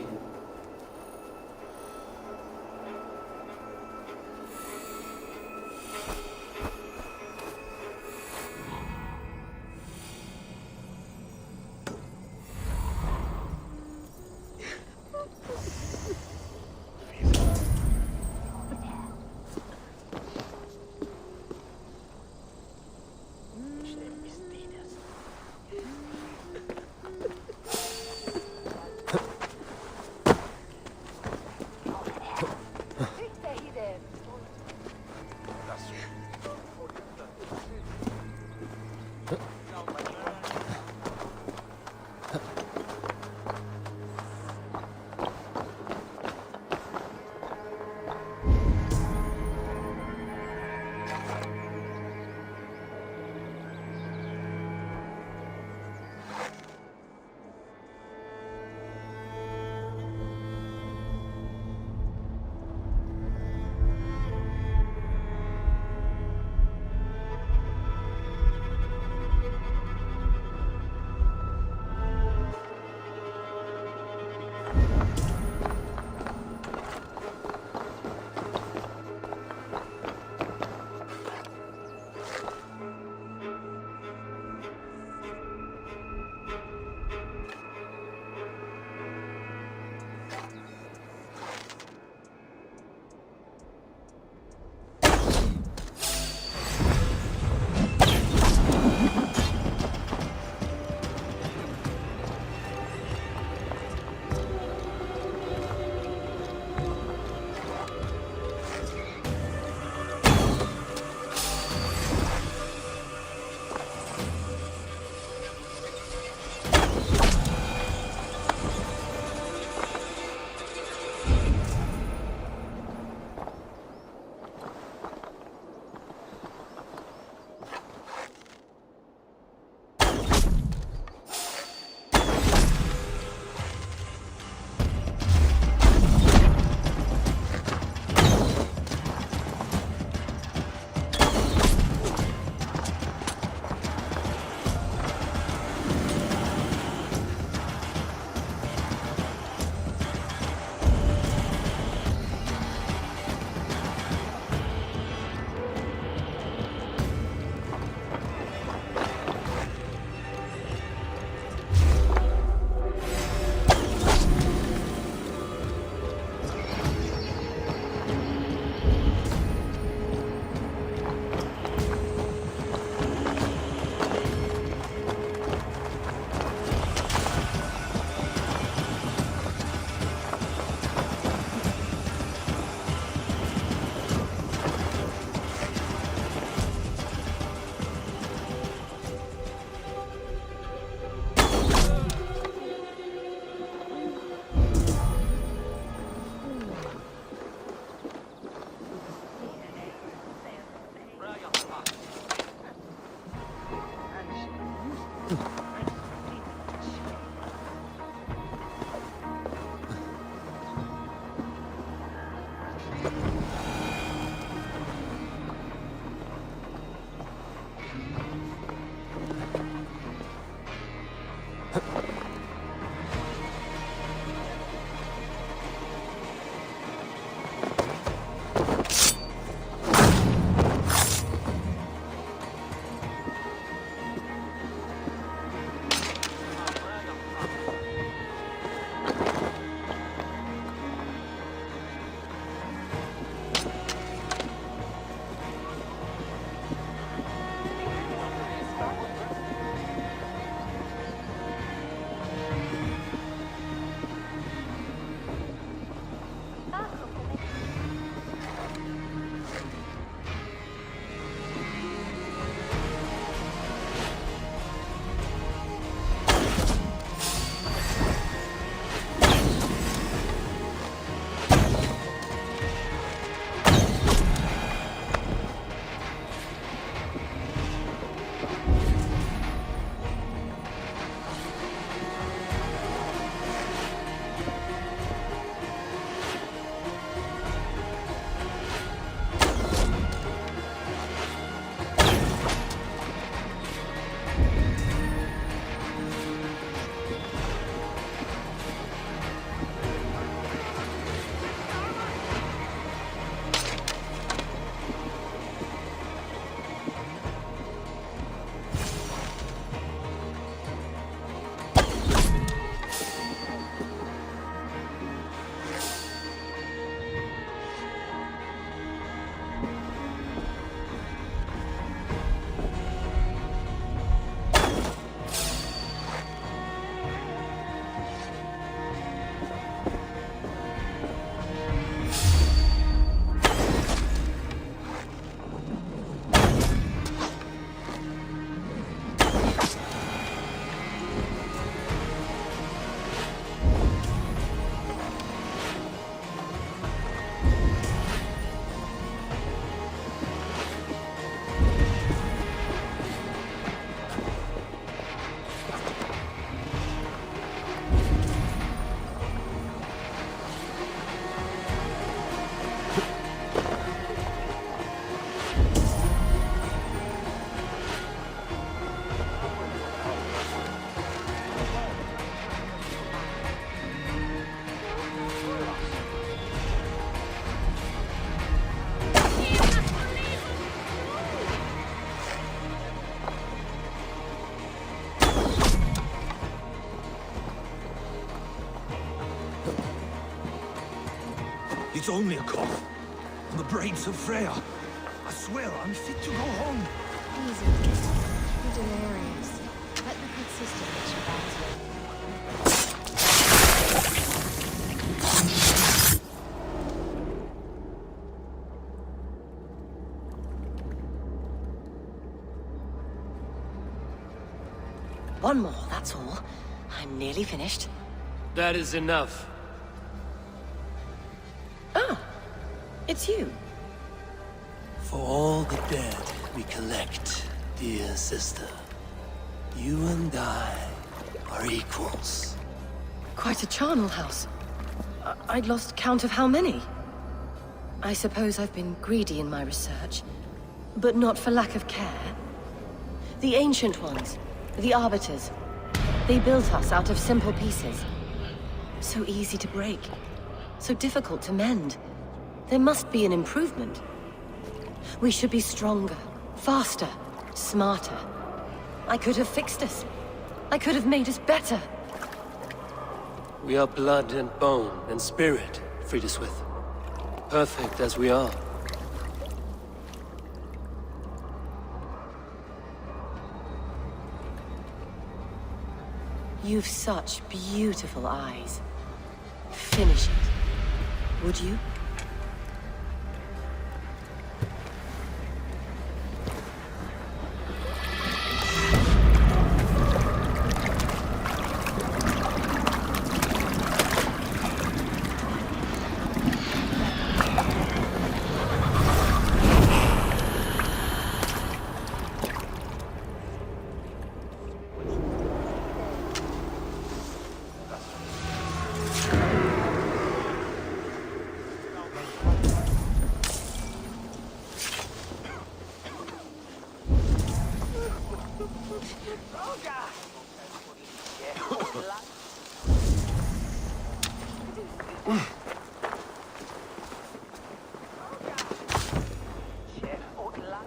It's only a cough. On the braids of Freya. I swear I'm fit to go home. Easy, you're delirious. Let the good sister get you back to it. One more, that's all. I'm nearly finished. That is enough. Ah, it's you. For all the dead we collect, dear sister, you and I are equals. Quite a charnel house. I'd lost count of how many. I suppose I've been greedy in my research, but not for lack of care. The Ancient Ones, the Arbiters, they built us out of simple pieces. So easy to break, so difficult to mend. There must be an improvement. We should be stronger, faster, smarter. I could have fixed us. I could have made us better. We are blood and bone and spirit, Friediswith. Perfect as we are. You've such beautiful eyes. Finish it, would you?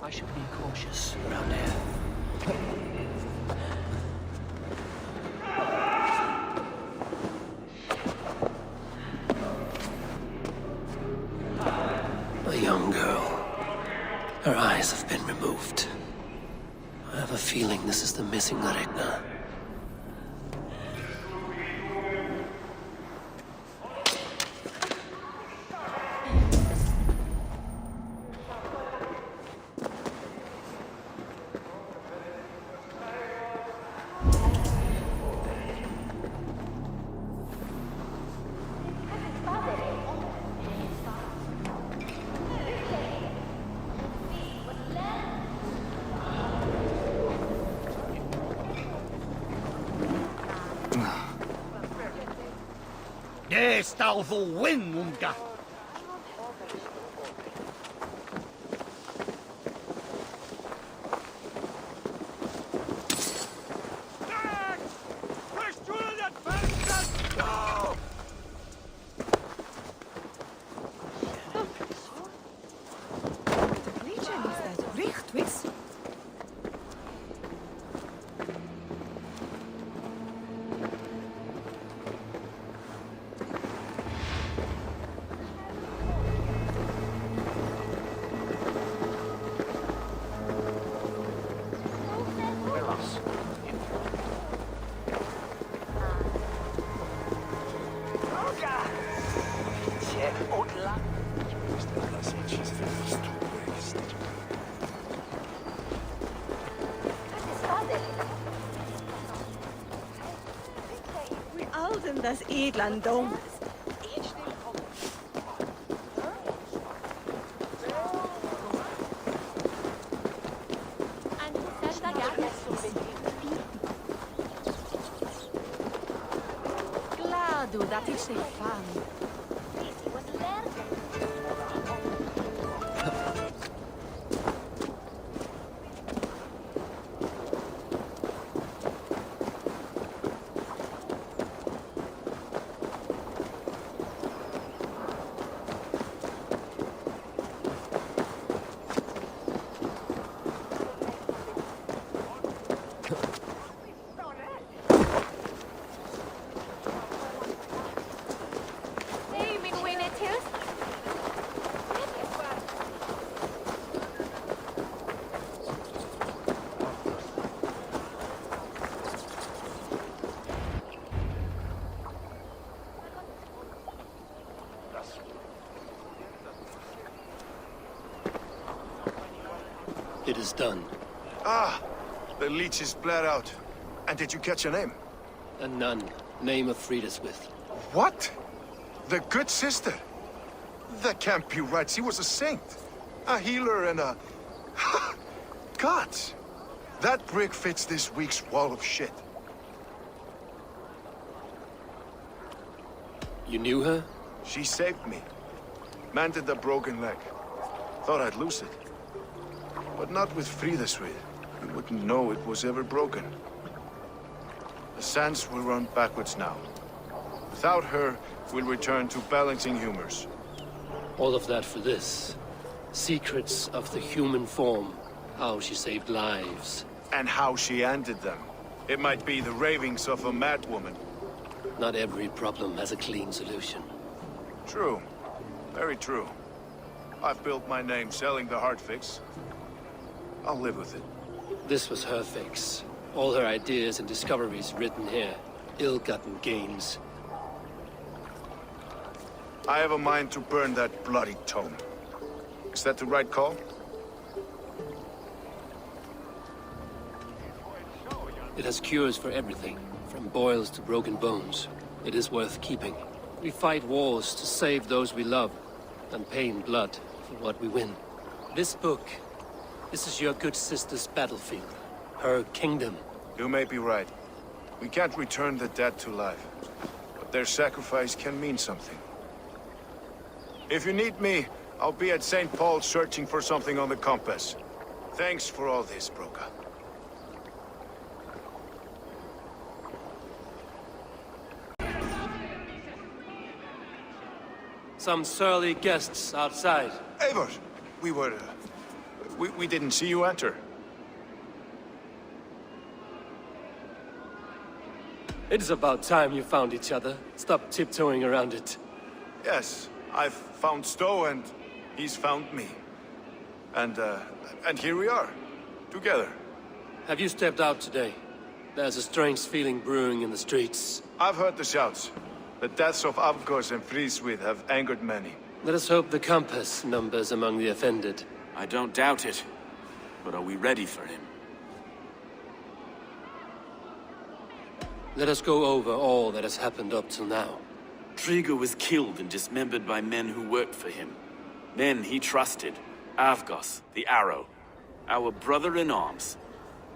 I should be cautious around here. A young girl. Her eyes have been removed. I have a feeling this is the missing Regna. Stalvo win, Munga. Das Edlandom. Gladu dat ich dich fand. It is done. Ah, the Leech is bled out. And did you catch a name? A nun, name of Friedeswith. What? The good sister? That can't be right. She was a saint. A healer and a... Gods! That brick fits this week's wall of shit. You knew her? She saved me. Mended the broken leg. Thought I'd lose it. But not with Friedeswith. You wouldn't know it was ever broken. The sands will run backwards now. Without her, we'll return to balancing humors. All of that for this. Secrets of the human form. How she saved lives. And how she ended them. It might be the ravings of a madwoman. Not every problem has a clean solution. True. Very true. I've built my name selling the heart fix. I'll live with it. This was her fix. All her ideas and discoveries written here. Ill-gotten gains. I have a mind to burn that bloody tome. Is that the right call? It has cures for everything, from boils to broken bones. It is worth keeping. We fight wars to save those we love, and pay in blood for what we win. This book, this is your good sister's battlefield. Her kingdom. You may be right. We can't return the dead to life. But their sacrifice can mean something. If you need me, I'll be at St. Paul's searching for something on the compass. Thanks for all this, Broca. Some surly guests outside. Eivor, we didn't see you enter. It is about time you found each other. Stop tiptoeing around it. Yes, I've found Stowe and he's found me. And here we are, together. Have you stepped out today? There's a strange feeling brewing in the streets. I've heard the shouts. The deaths of Avgos and Frieswith have angered many. Let us hope the compass numbers among the offended. I don't doubt it. But are we ready for him? Let us go over all that has happened up till now. Trigo was killed and dismembered by men who worked for him. Men he trusted. Avgos, the Arrow. Our brother-in-arms.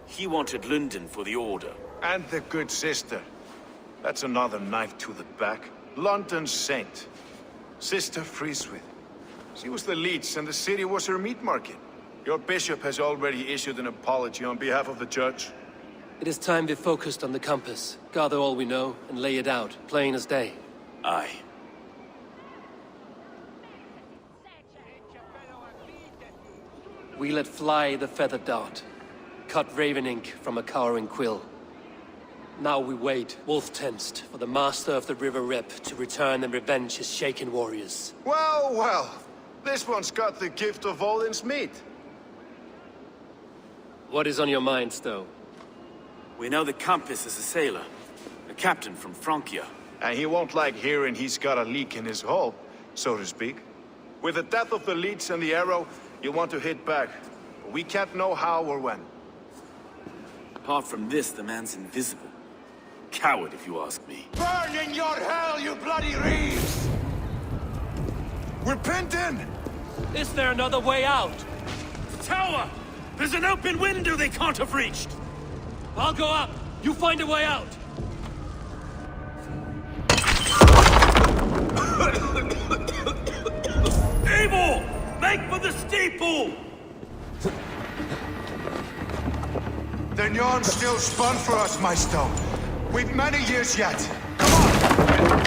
He wanted Lunden for the Order. And the good sister. That's another knife to the back. London's saint. Sister Frieswith. She was the Leech and the city was her meat market. Your bishop has already issued an apology on behalf of the church. It is time we focused on the compass. Gather all we know and lay it out, plain as day. Aye. We let fly the feather dart. Cut raven ink from a cowering quill. Now we wait, wolf-tensed, for the master of the River Rep to return and revenge his shaken warriors. Well, well. This one's got the gift of Odin's meat. What is on your mind, Stowe? We know the compass is a sailor. A captain from Francia. And he won't like hearing he's got a leak in his hull, so to speak. With the death of the Leech and the Arrow, you want to hit back. But we can't know how or when. Apart from this, the man's invisible. Coward, if you ask me. Burn in your hell, you bloody reeves! We're penned in! Is there another way out? Tower! There's an open window they can't have reached! I'll go up. You find a way out. Eivor! Make for the steeple! The yarn's still spun for us, my Stone. We've many years yet. Come on!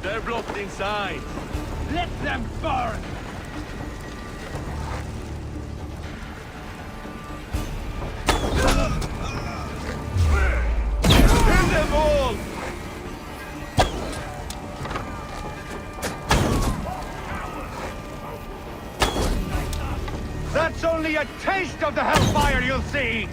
They're blocked inside. Let them burn! Kill them all! That's only a taste of the hellfire you'll see!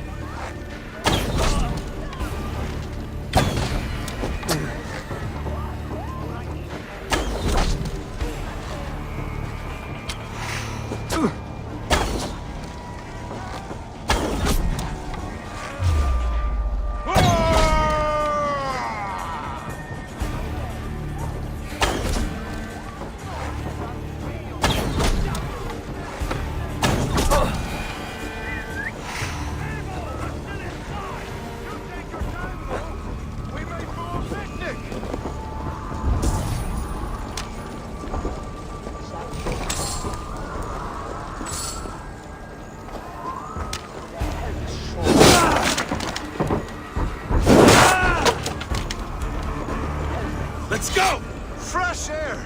Let's go! Fresh air!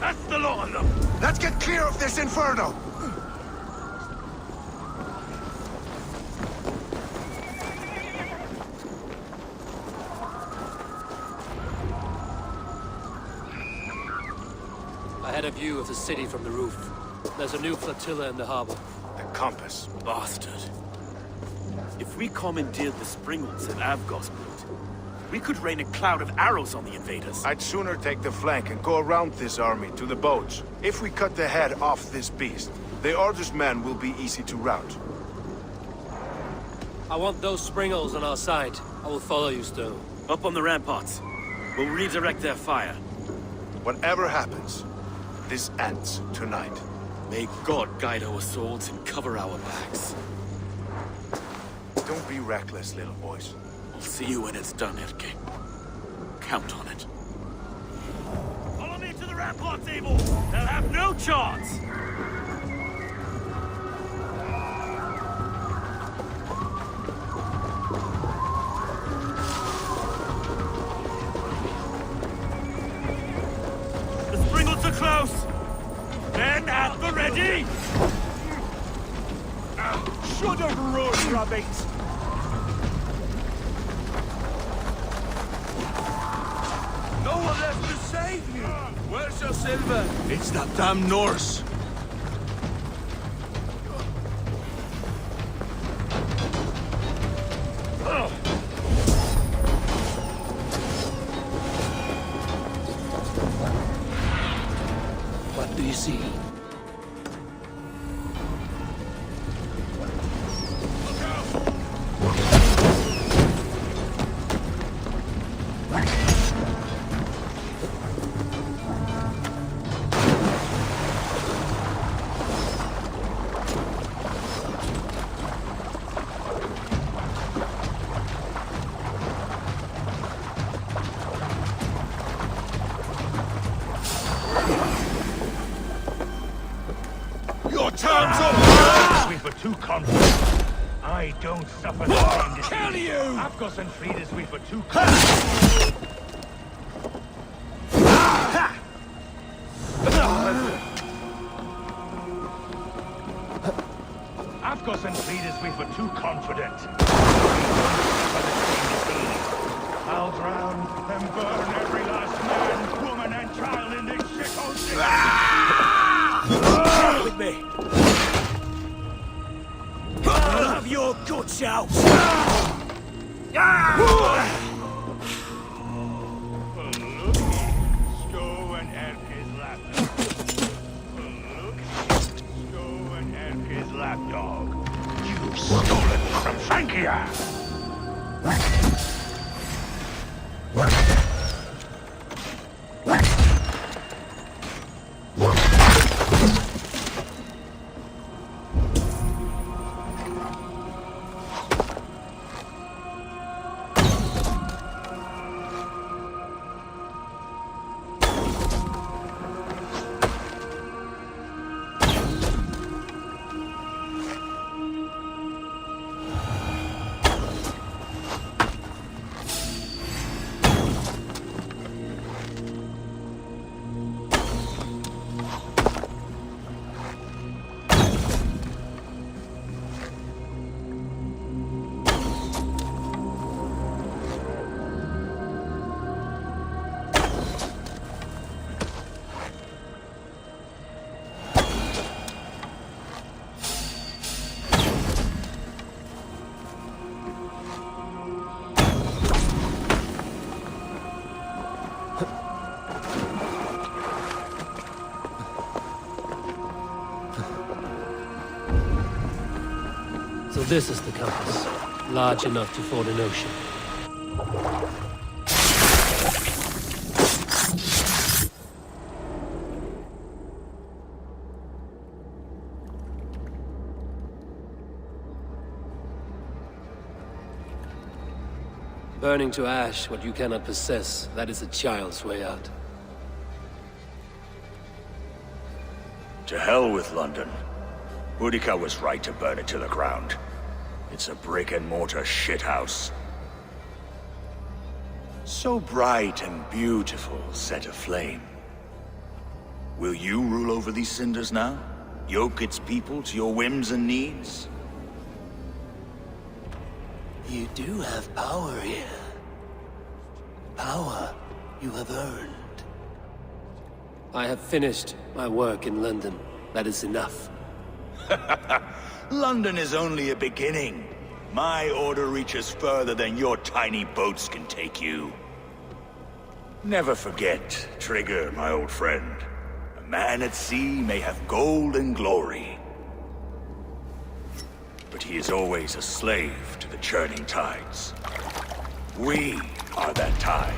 That's the lot of them! Let's get clear of this inferno! I had a view of the city from the roof. There's a new flotilla in the harbor. The compass. Bastard. If we commandeered the Springles and Avgosblood, we could rain a cloud of arrows on the invaders. I'd sooner take the flank and go around this army to the boats. If we cut the head off this beast, the Order's men will be easy to rout. I want those Springles on our side. I will follow you, Stowe. Up on the ramparts. We'll redirect their fire. Whatever happens, this ends tonight. May God guide our swords and cover our backs. Don't be reckless, little boys. I'll see you when it's done, Erke. Count on it. Follow me to the ramparts, Abel! They'll have no chance! The Springles are close! Men at the ready! Shudder road, rabbits! No one left to save you! Where's your silver? It's that damn Norse! What do you see? Your time's up! We were too confident. I don't suffer the same defeat. Kill you! Afgos and Fridas, we were too confident. Afgos and Fridas, we were too confident. Suffer the same defeat. I'll drown and burn every last man, woman, and child in this shithole city. With me! I'll have your guts out! Stowe and Erke's lapdog. Stowe and Erke's lapdog. You've stolen from Frankia! So this is the compass. Large enough to ford an ocean. Burning to ash what you cannot possess, that is a child's way out. To hell with London. Boudica was right to burn it to the ground. It's a brick-and-mortar shithouse. So bright and beautiful, set aflame. Will you rule over these cinders now? Yoke its people to your whims and needs? You do have power here. Power you have earned. I have finished my work in London. That is enough. London is only a beginning. My order reaches further than your tiny boats can take you. Never forget, Trigger, my old friend. A man at sea may have gold and glory, but he is always a slave to the churning tides. We are that tide.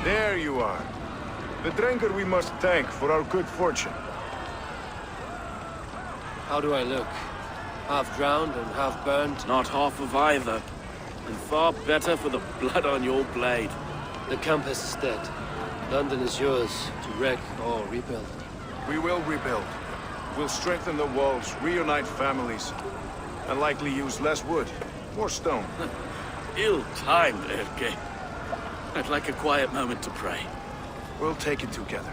There you are. The drinker we must thank for our good fortune. How do I look? Half drowned and half burned? Not half of either. And far better for the blood on your blade. The compass is dead. London is yours to wreck or rebuild. We will rebuild. We'll strengthen the walls, reunite families, and likely use less wood. More stone. Ill-timed, Erke. I'd like a quiet moment to pray. We'll take it together.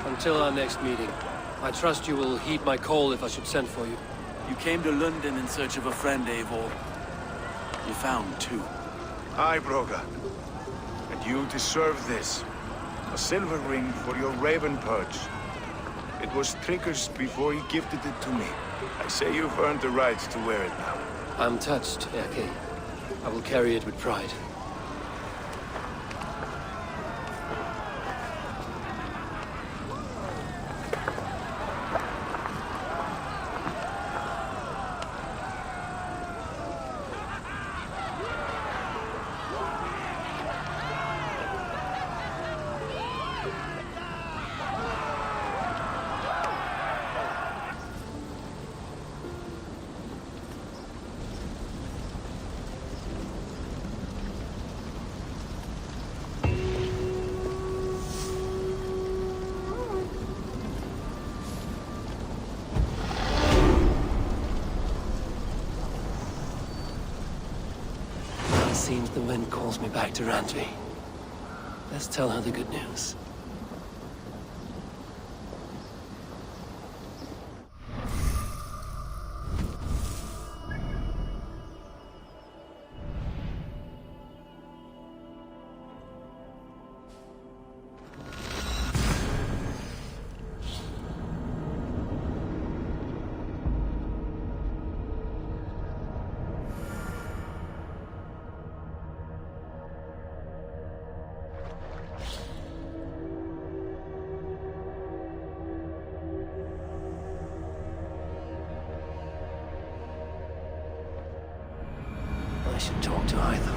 Until our next meeting, I trust you will heed my call if I should send for you. You came to Lunden in search of a friend, Eivor. You found two. Aye, Broga. And you deserve this. A silver ring for your raven perch. It was Trigger's before he gifted it to me. I say you've earned the right to wear it now. I'm touched, Erke. I will carry it with pride. Seems the wind calls me back to Randvi. Let's tell her the good news. I should talk to either.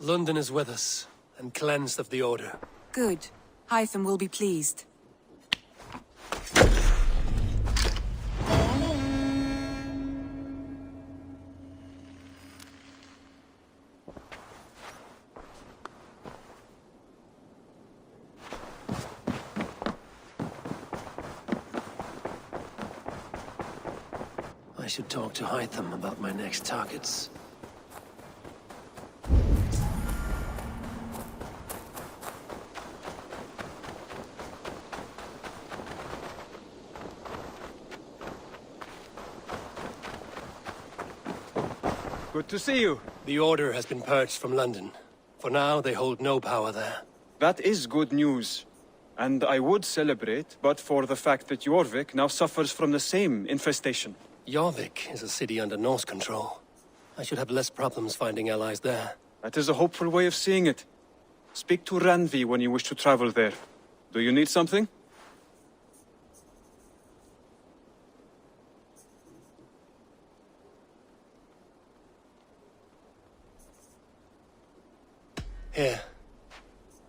Lunden is with us, and cleansed of the Order. Good. Hytham will be pleased. should talk to Hytham about my next targets. Good to see you. The Order has been purged from London. For now, they hold no power there. That is good news. And I would celebrate, but for the fact that Jorvik now suffers from the same infestation. Jorvik is a city under Norse control. I should have less problems finding allies there. That is a hopeful way of seeing it. Speak to Ranvi when you wish to travel there. Do you need something? Here.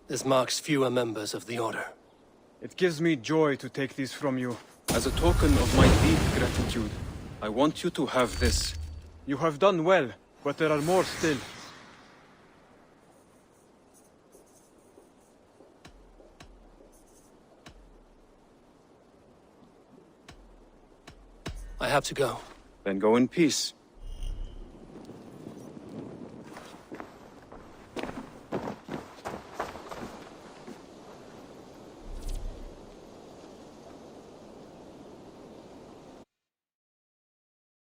This marks fewer members of the Order. It gives me joy to take these from you. As a token of my deep gratitude, I want you to have this. You have done well, but there are more still. I have to go. Then go in peace.